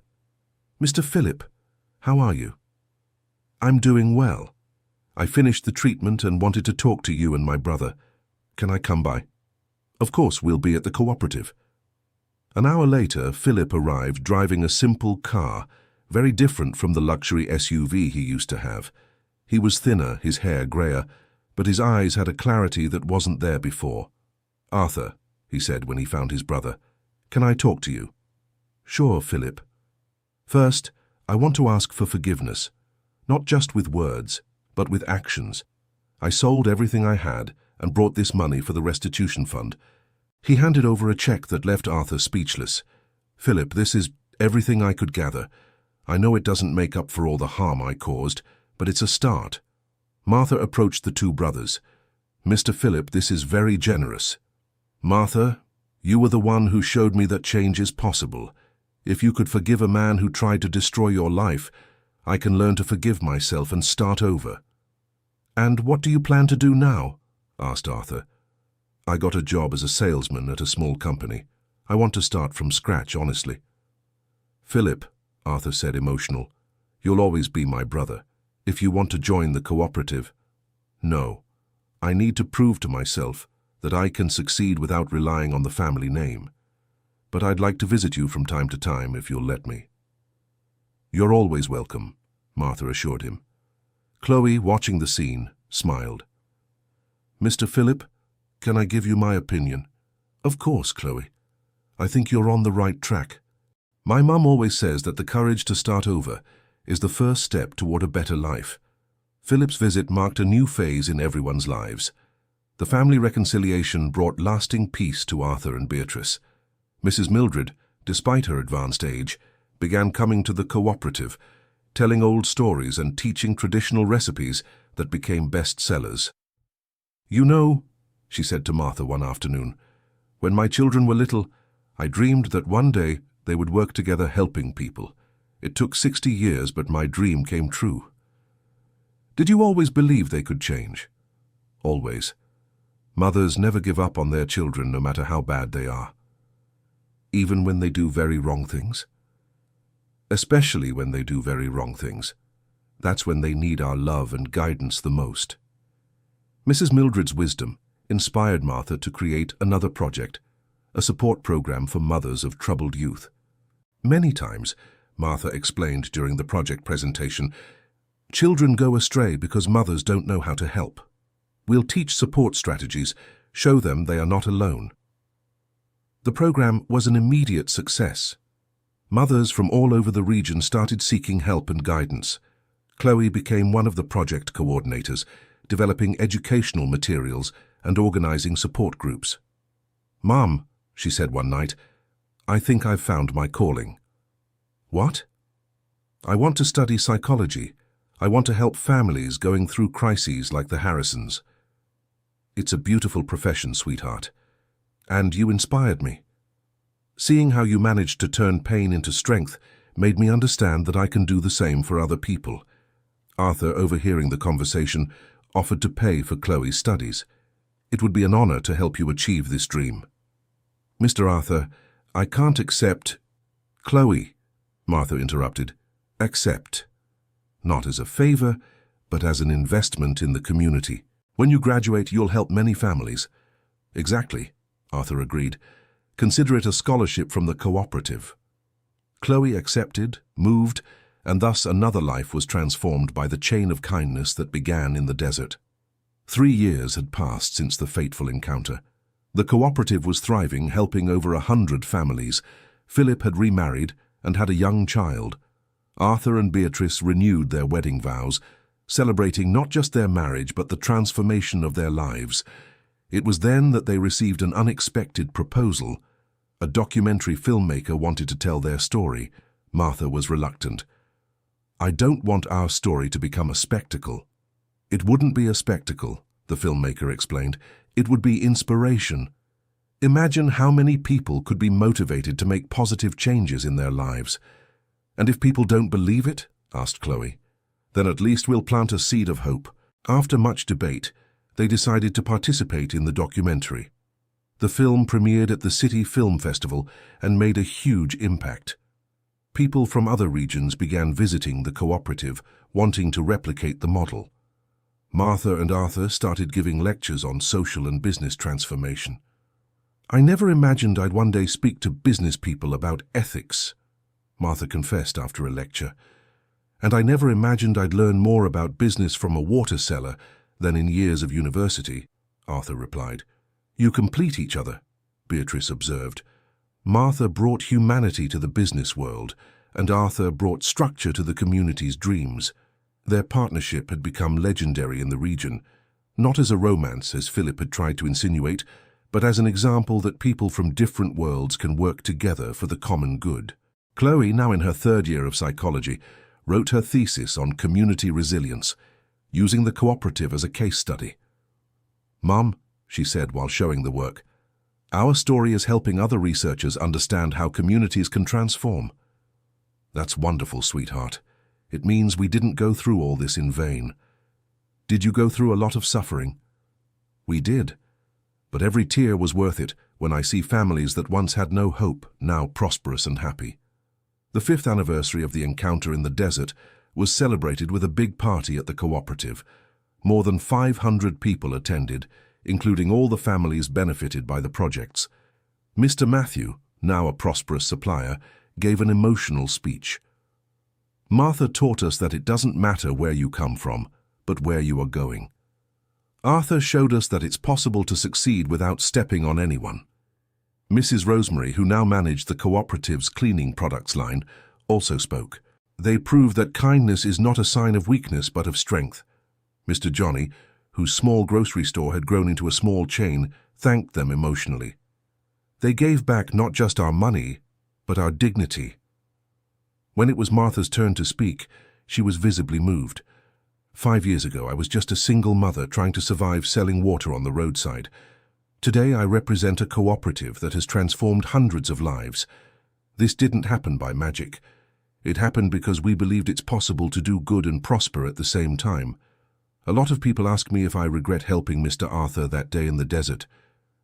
"Mr. Philip, how are you?" "I'm doing well. I finished the treatment and wanted to talk to you and my brother. Can I come by?" "Of course, we'll be at the cooperative." An hour later, Philip arrived driving a simple car, very different from the luxury SUV he used to have. He was thinner, his hair grayer, but his eyes had a clarity that wasn't there before. "Arthur," he said when he found his brother, "can I talk to you?" "Sure, Philip. First, I want to ask for forgiveness, not just with words, but with actions. I sold everything I had and brought this money for the restitution fund." He handed over a check that left Arthur speechless. "Philip, this is everything I could gather. I know it doesn't make up for all the harm I caused, but it's a start." Martha approached the two brothers. "Mr. Philip, this is very generous. Martha, you were the one who showed me that change is possible. If you could forgive a man who tried to destroy your life, I can learn to forgive myself and start over." "And what do you plan to do now?" asked Arthur. "I got a job as a salesman at a small company. I want to start from scratch, honestly." "Philip," Arthur said, emotional, "you'll always be my brother. If you want to join the cooperative. No. I need to prove to myself that I can succeed without relying on the family name. But I'd like to visit you from time to time if you'll let me. You're always welcome, Martha assured him. Chloe, watching the scene, smiled. Mr. Philip, can I give you my opinion? Of course, Chloe. I think you're on the right track. My mum always says that the courage to start over is the first step toward a better life. Philip's visit marked a new phase in everyone's lives. The family reconciliation brought lasting peace to Arthur and Beatrice. Mrs. Mildred, despite her advanced age, began coming to the cooperative, telling old stories and teaching traditional recipes that became bestsellers. You know, she said to Martha one afternoon, when my children were little, I dreamed that one day they would work together helping people. It took 60 years, but my dream came true. Did you always believe they could change? Always. Mothers never give up on their children no matter how bad they are. Even when they do very wrong things? Especially when they do very wrong things. That's when they need our love and guidance the most. Mrs. Mildred's wisdom inspired Martha to create another project, a support program for mothers of troubled youth. Many times, Martha explained during the project presentation, children go astray because mothers don't know how to help. We'll teach support strategies, show them they are not alone. The program was an immediate success. Mothers from all over the region started seeking help and guidance. Chloe became one of the project coordinators, developing educational materials and organizing support groups. Mom, she said one night, I think I've found my calling. What? I want to study psychology. I want to help families going through crises like the Harrisons. It's a beautiful profession, sweetheart. And you inspired me. Seeing how you managed to turn pain into strength made me understand that I can do the same for other people. Arthur, overhearing the conversation, offered to pay for Chloe's studies. It would be an honor to help you achieve this dream. Mr. Arthur, I can't accept... Chloe, Martha interrupted. Accept. Not as a favor, but as an investment in the community. When you graduate, you'll help many families. Exactly, Arthur agreed. Consider it a scholarship from the cooperative. Chloe accepted, moved, and thus another life was transformed by the chain of kindness that began in the desert. 3 years had passed since the fateful encounter. The cooperative was thriving, helping over 100 families. Philip had remarried and had a young child. Arthur and Beatrice renewed their wedding vows, celebrating not just their marriage but the transformation of their lives. It was then that they received an unexpected proposal. A documentary filmmaker wanted to tell their story. Martha was reluctant. I don't want our story to become a spectacle. It wouldn't be a spectacle, the filmmaker explained. It would be inspiration. Imagine how many people could be motivated to make positive changes in their lives. And if people don't believe it, asked Chloe, then at least we'll plant a seed of hope. After much debate, they decided to participate in the documentary. The film premiered at the City Film Festival and made a huge impact. People from other regions began visiting the cooperative, wanting to replicate the model. Martha and Arthur started giving lectures on social and business transformation. I never imagined I'd one day speak to business people about ethics, Martha confessed after a lecture. And I never imagined I'd learn more about business from a water seller than in years of university, Arthur replied. You complete each other, Beatrice observed. Martha brought humanity to the business world, and Arthur brought structure to the community's dreams. Their partnership had become legendary in the region, not as a romance, as Philip had tried to insinuate, but as an example that people from different worlds can work together for the common good. Chloe, now in her 3rd year of psychology, wrote her thesis on community resilience, using the cooperative as a case study. Mom, she said while showing the work, our story is helping other researchers understand how communities can transform. That's wonderful, sweetheart. It means we didn't go through all this in vain. Did you go through a lot of suffering? We did. But every tear was worth it when I see families that once had no hope, now prosperous and happy. The 5th anniversary of the encounter in the desert was celebrated with a big party at the cooperative. More than 500 people attended, including all the families benefited by the projects. Mr. Matthew, now a prosperous supplier, gave an emotional speech. Martha taught us that it doesn't matter where you come from, but where you are going. Arthur showed us that it's possible to succeed without stepping on anyone. Mrs. Rosemary, who now managed the cooperative's cleaning products line, also spoke. They proved that kindness is not a sign of weakness but of strength. Mr. Johnny, whose small grocery store had grown into a small chain, thanked them emotionally. They gave back not just our money, but our dignity. When it was Martha's turn to speak, she was visibly moved. 5 years ago, I was just a single mother trying to survive selling water on the roadside. Today, I represent a cooperative that has transformed hundreds of lives. This didn't happen by magic. It happened because we believed it's possible to do good and prosper at the same time. A lot of people ask me if I regret helping Mr. Arthur that day in the desert.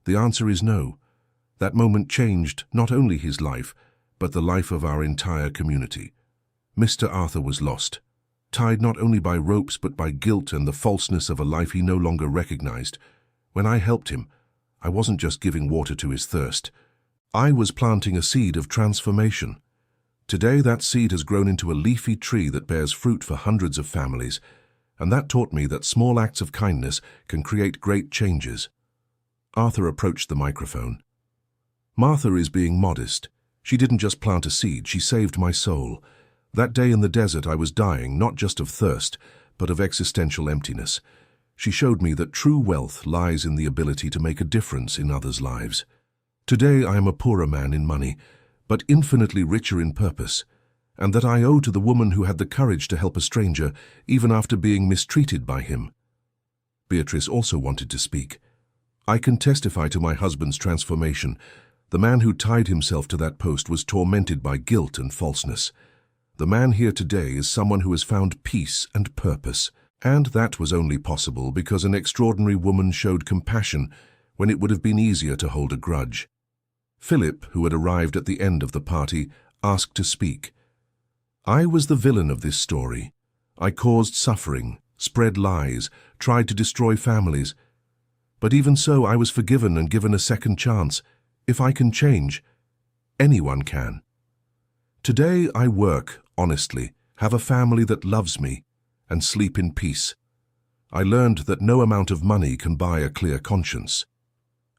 The answer is no. That moment changed not only his life, but the life of our entire community. Mr. Arthur was lost, tied not only by ropes but by guilt and the falseness of a life he no longer recognized. When I helped him, I wasn't just giving water to his thirst. I was planting a seed of transformation. Today that seed has grown into a leafy tree that bears fruit for hundreds of families, and that taught me that small acts of kindness can create great changes. Arthur approached the microphone. Martha is being modest. She didn't just plant a seed, she saved my soul. That day in the desert I was dying, not just of thirst, but of existential emptiness. She showed me that true wealth lies in the ability to make a difference in others' lives. Today I am a poorer man in money, but infinitely richer in purpose, and that I owe to the woman who had the courage to help a stranger, even after being mistreated by him. Beatrice also wanted to speak. I can testify to my husband's transformation. The man who tied himself to that post was tormented by guilt and falseness. The man here today is someone who has found peace and purpose, and that was only possible because an extraordinary woman showed compassion when it would have been easier to hold a grudge. Philip, who had arrived at the end of the party, asked to speak. I was the villain of this story. I caused suffering, spread lies, tried to destroy families. But even so, I was forgiven and given a second chance. If I can change, anyone can. Today I work honestly, have a family that loves me, and sleep in peace. I learned that no amount of money can buy a clear conscience.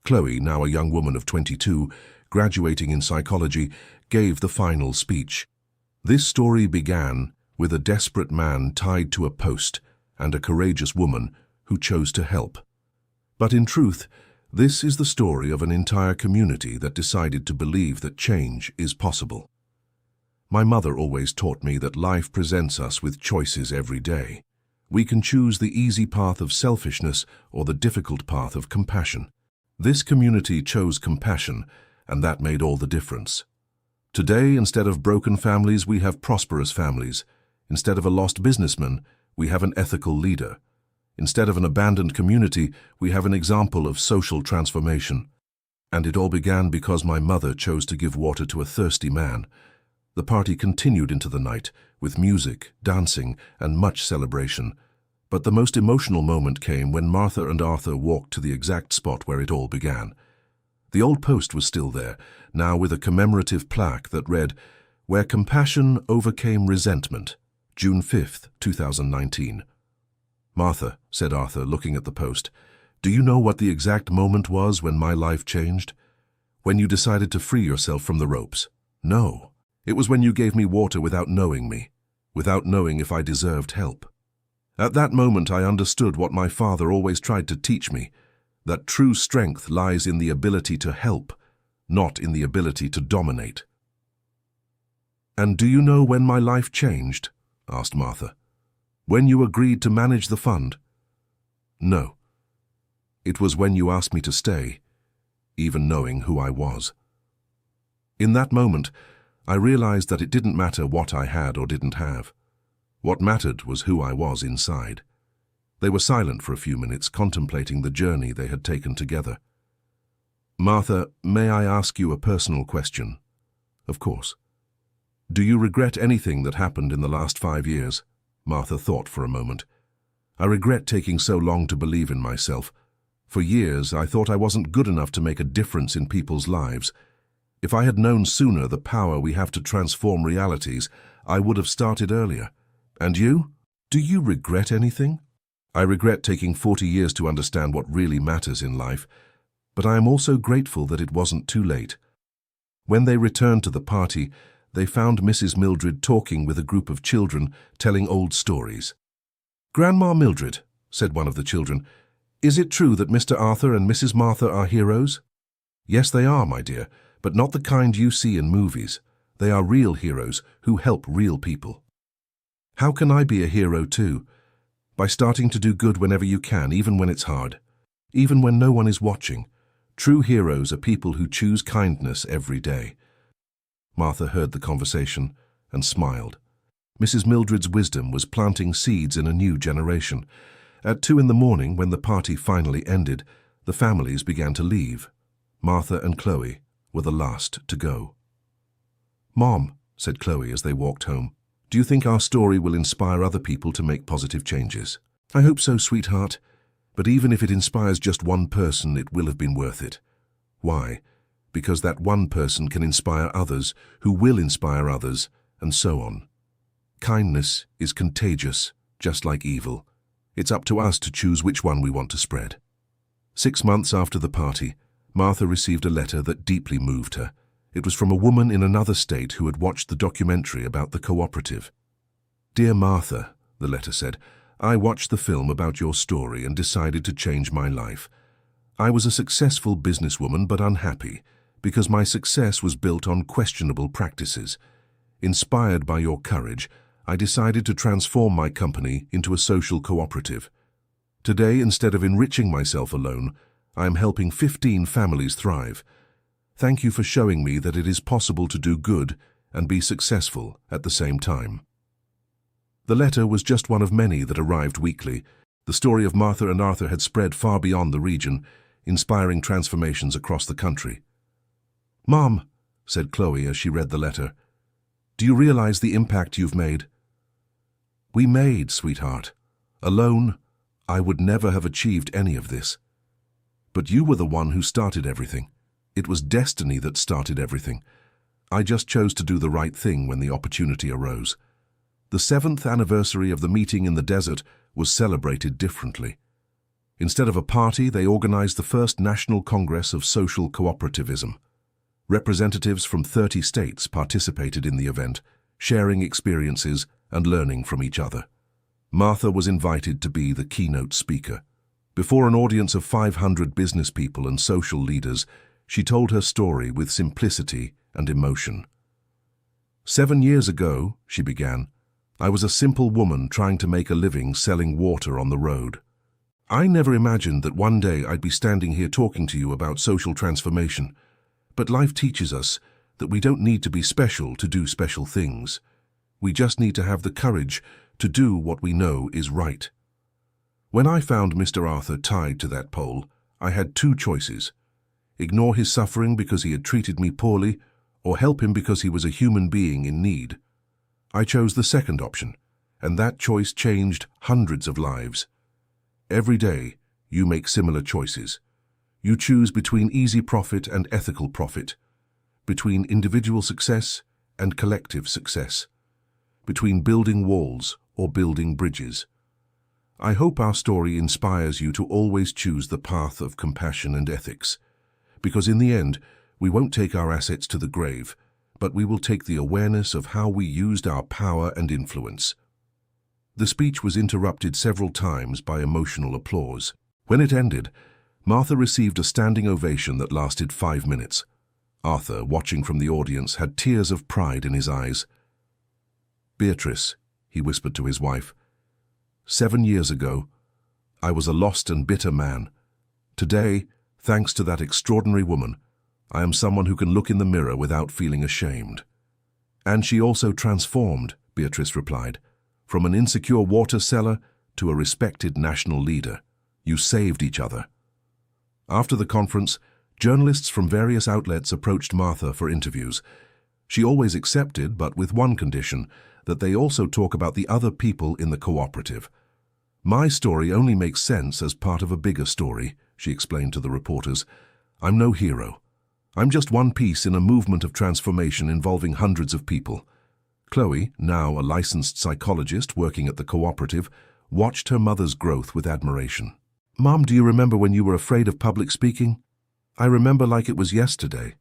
Chloe, now a young woman of 22, graduating in psychology, gave the final speech. This story began with a desperate man tied to a post and a courageous woman who chose to help. But in truth, this is the story of an entire community that decided to believe that change is possible. My mother always taught me that life presents us with choices every day. We can choose the easy path of selfishness or the difficult path of compassion. This community chose compassion, and that made all the difference. Today, instead of broken families, we have prosperous families. Instead of a lost businessman, we have an ethical leader. Instead of an abandoned community, we have an example of social transformation. And it all began because my mother chose to give water to a thirsty man. The party continued into the night, with music, dancing, and much celebration. But the most emotional moment came when Martha and Arthur walked to the exact spot where it all began. The old post was still there, now with a commemorative plaque that read, "Where compassion overcame resentment, June 5th, 2019. "Martha," said Arthur, looking at the post, "do you know what the exact moment was when my life changed? When you decided to free yourself from the ropes? No. It was when you gave me water without knowing me, without knowing if I deserved help. At that moment I understood what my father always tried to teach me, that true strength lies in the ability to help, not in the ability to dominate." "And do you know when my life changed?" asked Martha. "When you agreed to manage the fund?" "No. It was when you asked me to stay, even knowing who I was." In that moment, I realized that it didn't matter what I had or didn't have. What mattered was who I was inside. They were silent for a few minutes, contemplating the journey they had taken together. "Martha, may I ask you a personal question?" "Of course." "Do you regret anything that happened in the last 5 years?" Martha thought for a moment. I regret taking so long to believe in myself. For years, I thought I wasn't good enough to make a difference in people's lives. If I had known sooner the power we have to transform realities, I would have started earlier. And you? Do you regret anything? I regret taking 40 years to understand what really matters in life, but I am also grateful that it wasn't too late. When they returned to the party, they found Mrs. Mildred talking with a group of children, telling old stories. "Grandma Mildred," said one of the children, "is it true that Mr. Arthur and Mrs. Martha are heroes?" "Yes, they are, my dear, but not the kind you see in movies. They are real heroes who help real people." "How can I be a hero too?" "By starting to do good whenever you can, even when it's hard. Even when no one is watching. True heroes are people who choose kindness every day." Martha heard the conversation and smiled. Mrs. Mildred's wisdom was planting seeds in a new generation. At 2 in the morning, when the party finally ended, the families began to leave. Martha and Chloe were the last to go. "Mom," said Chloe as they walked home, "do you think our story will inspire other people to make positive changes?" "I hope so, sweetheart. But even if it inspires just one person, it will have been worth it." "Why?" "Because that one person can inspire others, who will inspire others, and so on. Kindness is contagious, just like evil. It's up to us to choose which one we want to spread." 6 months after the party, Martha received a letter that deeply moved her. It was from a woman in another state who had watched the documentary about the cooperative. "Dear Martha," the letter said, "I watched the film about your story and decided to change my life. I was a successful businesswoman but unhappy, because my success was built on questionable practices. Inspired by your courage, I decided to transform my company into a social cooperative. Today, instead of enriching myself alone, I am helping 15 families thrive. Thank you for showing me that it is possible to do good and be successful at the same time." The letter was just one of many that arrived weekly. The story of Martha and Arthur had spread far beyond the region, inspiring transformations across the country. "Mom," said Chloe as she read the letter, "do you realize the impact you've made?" "We made, sweetheart. Alone, I would never have achieved any of this. But you were the one who started everything. It was destiny that started everything. I just chose to do the right thing when the opportunity arose." The 7th anniversary of the meeting in the desert was celebrated differently. Instead of a party, they organized the first National Congress of Social Cooperativism. Representatives from 30 states participated in the event, sharing experiences and learning from each other. Martha was invited to be the keynote speaker. Before an audience of 500 business people and social leaders, she told her story with simplicity and emotion. "7 years ago," she began, "I was a simple woman trying to make a living selling water on the road. I never imagined that one day I'd be standing here talking to you about social transformation. But life teaches us that we don't need to be special to do special things. We just need to have the courage to do what we know is right. When I found Mr. Arthur tied to that pole, I had 2 choices: ignore his suffering because he had treated me poorly, or help him because he was a human being in need. I chose the second option, and that choice changed hundreds of lives. Every day, you make similar choices. You choose between easy profit and ethical profit, between individual success and collective success, between building walls or building bridges. I hope our story inspires you to always choose the path of compassion and ethics, because in the end, we won't take our assets to the grave, but we will take the awareness of how we used our power and influence." The speech was interrupted several times by emotional applause. When it ended, Martha received a standing ovation that lasted 5 minutes. Arthur, watching from the audience, had tears of pride in his eyes. "Beatrice," he whispered to his wife, 7 years ago, I was a lost and bitter man. Today, thanks to that extraordinary woman, I am someone who can look in the mirror without feeling ashamed." "And she also transformed," Beatrice replied, "from an insecure water seller to a respected national leader. You saved each other." After the conference, journalists from various outlets approached Martha for interviews. She always accepted, but with one condition: that they also talk about the other people in the cooperative. My story only makes sense as part of a bigger story, she explained to the reporters. I'm no hero. I'm just one piece in a movement of transformation involving hundreds of people. Chloe, now a licensed psychologist working at the cooperative, watched her mother's growth with admiration. Mom, do you remember when you were afraid of public speaking? I remember like it was yesterday.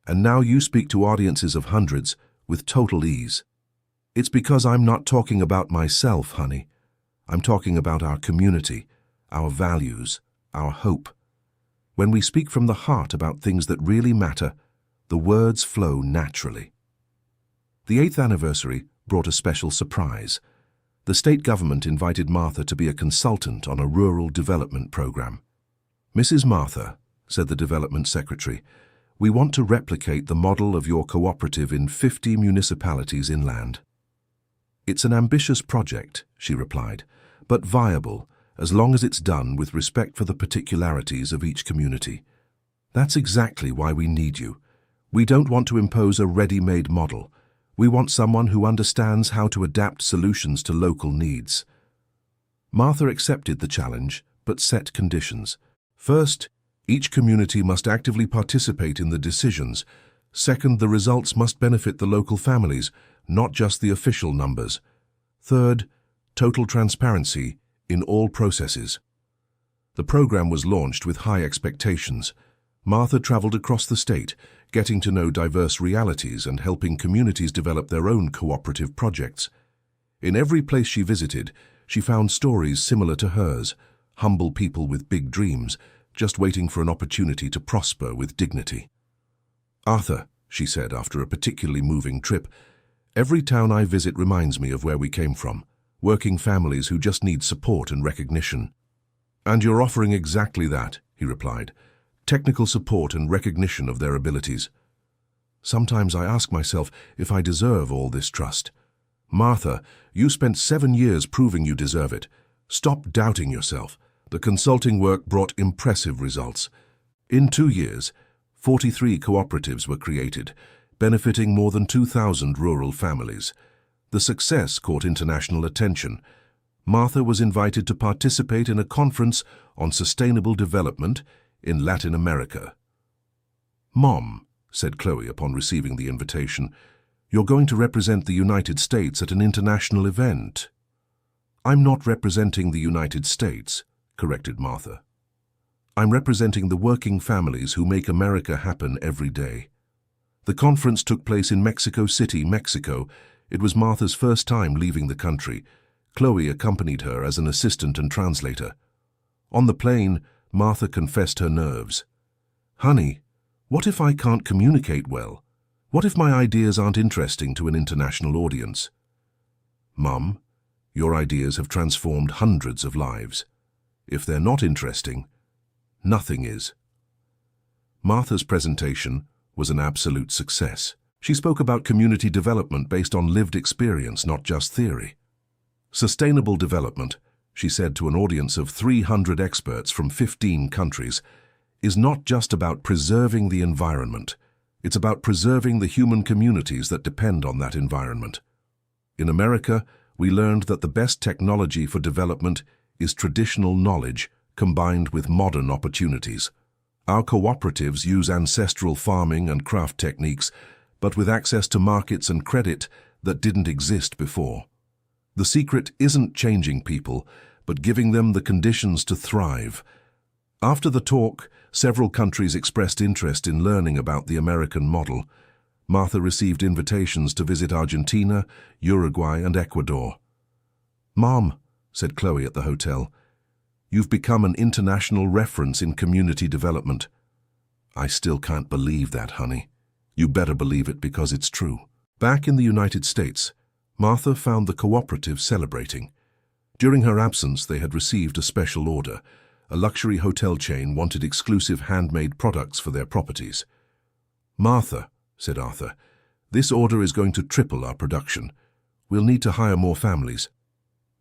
And now you speak to audiences of hundreds with total ease. It's because I'm not talking about myself, honey. I'm talking about our community, our values, our hope. When we speak from the heart about things that really matter, the words flow naturally. The 8th anniversary brought a special surprise. The state government invited Martha to be a consultant on a rural development program. Mrs. Martha, said the development secretary, we want to replicate the model of your cooperative in 50 municipalities inland. It's an ambitious project, she replied, but viable as long as it's done with respect for the particularities of each community. That's exactly why we need you. We don't want to impose a ready-made model. We want someone who understands how to adapt solutions to local needs. Martha accepted the challenge, but set conditions. First, each community must actively participate in the decisions. Second, the results must benefit the local families, not just the official numbers. Third, total transparency in all processes. The program was launched with high expectations. Martha traveled across the state, getting to know diverse realities and helping communities develop their own cooperative projects. In every place she visited, she found stories similar to hers, humble people with big dreams, just waiting for an opportunity to prosper with dignity. Arthur, she said after a particularly moving trip, every town I visit reminds me of where we came from, working families who just need support and recognition. And you're offering exactly that, he replied, technical support and recognition of their abilities. Sometimes I ask myself if I deserve all this trust. Martha, you spent 7 years proving you deserve it. Stop doubting yourself. The consulting work brought impressive results. In 2 years, 43 cooperatives were created, benefiting more than 2,000 rural families. The success caught international attention. Martha was invited to participate in a conference on sustainable development in Latin America. Mom, said Chloe upon receiving the invitation, you're going to represent the United States at an international event. I'm not representing the United States, corrected Martha. I'm representing the working families who make America happen every day. The conference took place in Mexico City, Mexico. It was Martha's first time leaving the country. Chloe accompanied her as an assistant and translator. On the plane, Martha confessed her nerves. Honey, what if I can't communicate well? What if my ideas aren't interesting to an international audience? Mum, your ideas have transformed hundreds of lives. If they're not interesting, nothing is. Martha's presentation was an absolute success. She spoke about community development based on lived experience, not just theory. Sustainable development, she said to an audience of 300 experts from 15 countries, is not just about preserving the environment. It's about preserving the human communities that depend on that environment. In America, we learned that the best technology for development is traditional knowledge combined with modern opportunities. Our cooperatives use ancestral farming and craft techniques, but with access to markets and credit that didn't exist before. The secret isn't changing people, but giving them the conditions to thrive. After the talk, several countries expressed interest in learning about the American model. Martha received invitations to visit Argentina, Uruguay, and Ecuador. Mom, said Chloe at the hotel, you've become an international reference in community development. I still can't believe that, honey. You better believe it because it's true. Back in the United States, Martha found the cooperative celebrating. During her absence, they had received a special order. A luxury hotel chain wanted exclusive handmade products for their properties. Martha, said Arthur, this order is going to triple our production. We'll need to hire more families.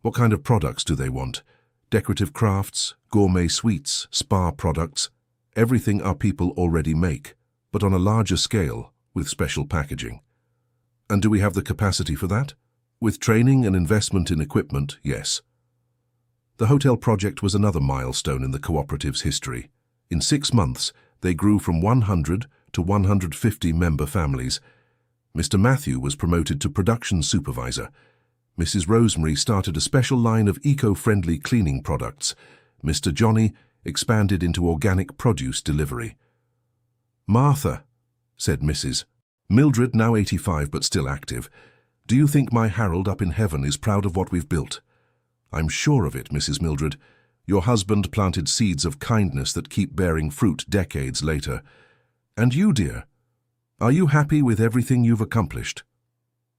What kind of products do they want? Decorative crafts, gourmet sweets, spa products, everything our people already make, but on a larger scale with special packaging. And do we have the capacity for that? With training and investment in equipment, yes. The hotel project was another milestone in the cooperative's history. In 6 months, they grew from 100 to 150 member families. Mr. Matthew was promoted to production supervisor. Mrs. Rosemary started a special line of eco-friendly cleaning products. Mr. Johnny expanded into organic produce delivery. "Martha," said Mrs. Mildred, now 85 but still active, "do you think my Harold up in heaven is proud of what we've built?" "I'm sure of it, Mrs. Mildred. Your husband planted seeds of kindness that keep bearing fruit decades later. And you, dear, are you happy with everything you've accomplished?"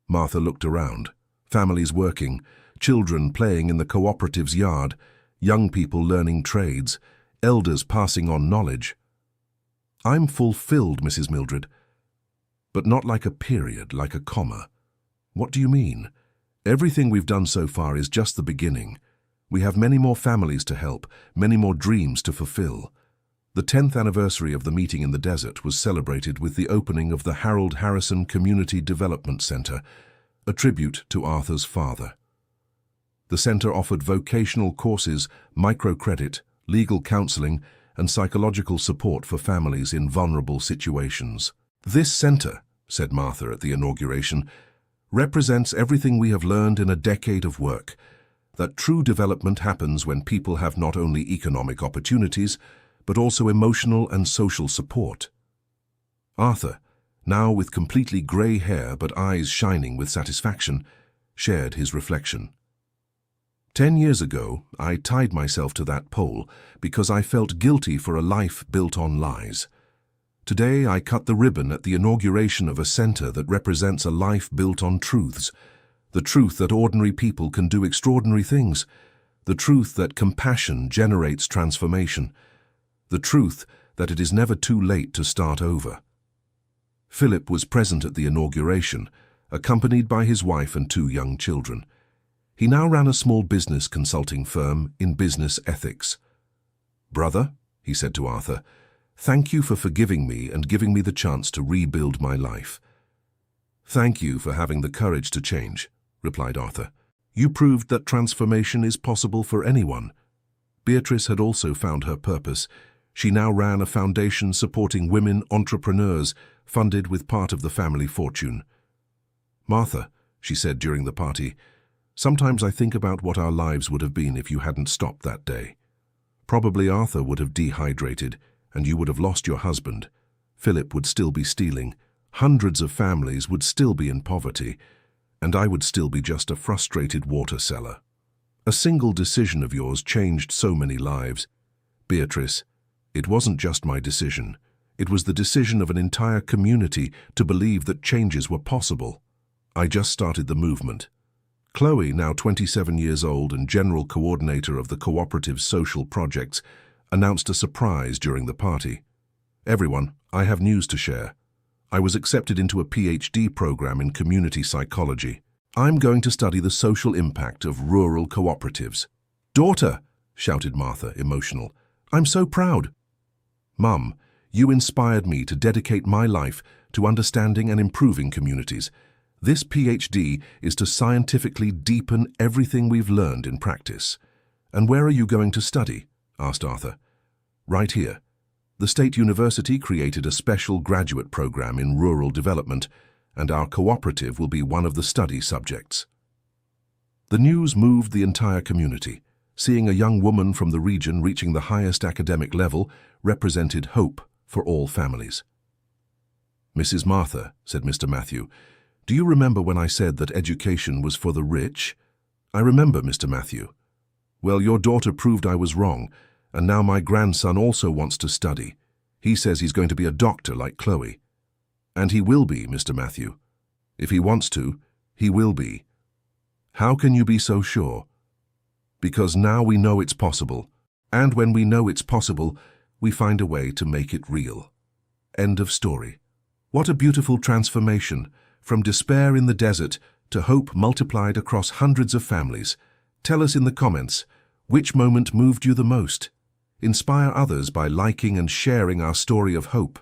Martha looked around. Families working, children playing in the cooperative's yard, young people learning trades, elders passing on knowledge. "I'm fulfilled, Mrs. Mildred. But not like a period, like a comma." "What do you mean?" "Everything we've done so far is just the beginning. We have many more families to help, many more dreams to fulfill." The 10th anniversary of the meeting in the desert was celebrated with the opening of the Harold Harrison Community Development Center, a tribute to Arthur's father. The center offered vocational courses, microcredit, legal counseling, and psychological support for families in vulnerable situations. "This center," said Martha at the inauguration, "represents everything we have learned in a decade of work, that true development happens when people have not only economic opportunities, but also emotional and social support." Arthur, now with completely grey hair but eyes shining with satisfaction, shared his reflection. 10 years ago, I tied myself to that pole because I felt guilty for a life built on lies. Today, I cut the ribbon at the inauguration of a center that represents a life built on truths. The truth that ordinary people can do extraordinary things. The truth that compassion generates transformation. The truth that it is never too late to start over. Philip was present at the inauguration, accompanied by his wife and 2 young children. He now ran a small business consulting firm in business ethics. "Brother," he said to Arthur, "thank you for forgiving me and giving me the chance to rebuild my life." "Thank you for having the courage to change," replied Arthur. "You proved that transformation is possible for anyone." Beatrice had also found her purpose. She now ran a foundation supporting women entrepreneurs, funded with part of the family fortune. "Martha," she said during the party, "sometimes I think about what our lives would have been if you hadn't stopped that day. Probably Arthur would have dehydrated, and you would have lost your husband. Philip would still be stealing. Hundreds of families would still be in poverty, and I would still be just a frustrated water seller. A single decision of yours changed so many lives. Beatrice, it wasn't just my decision. It was the decision of an entire community to believe that changes were possible. I just started the movement." Chloe, now 27 years old and general coordinator of the cooperative's social projects, announced a surprise during the party. "Everyone, I have news to share. I was accepted into a PhD program in community psychology. I'm going to study the social impact of rural cooperatives." "Daughter," shouted Martha, emotional, "I'm so proud." "Mum, you inspired me to dedicate my life to understanding and improving communities. This PhD is to scientifically deepen everything we've learned in practice." "And where are you going to study?" asked Arthur. "Right here. The State University created a special graduate program in rural development, and our cooperative will be one of the study subjects." The news moved the entire community. Seeing a young woman from the region reaching the highest academic level represented hope for all families. "Mrs. Martha," said Mr. Matthew, "do you remember when I said that education was for the rich?" "I remember, Mr. Matthew." "Well, your daughter proved I was wrong, and now my grandson also wants to study. He says he's going to be a doctor like Chloe." "And he will be, Mr. Matthew. If he wants to, he will be." "How can you be so sure?" "Because now we know it's possible, and when we know it's possible, we find a way to make it real." End of story. What a beautiful transformation, from despair in the desert to hope multiplied across hundreds of families. Tell us in the comments, which moment moved you the most? Inspire others by liking and sharing our story of hope.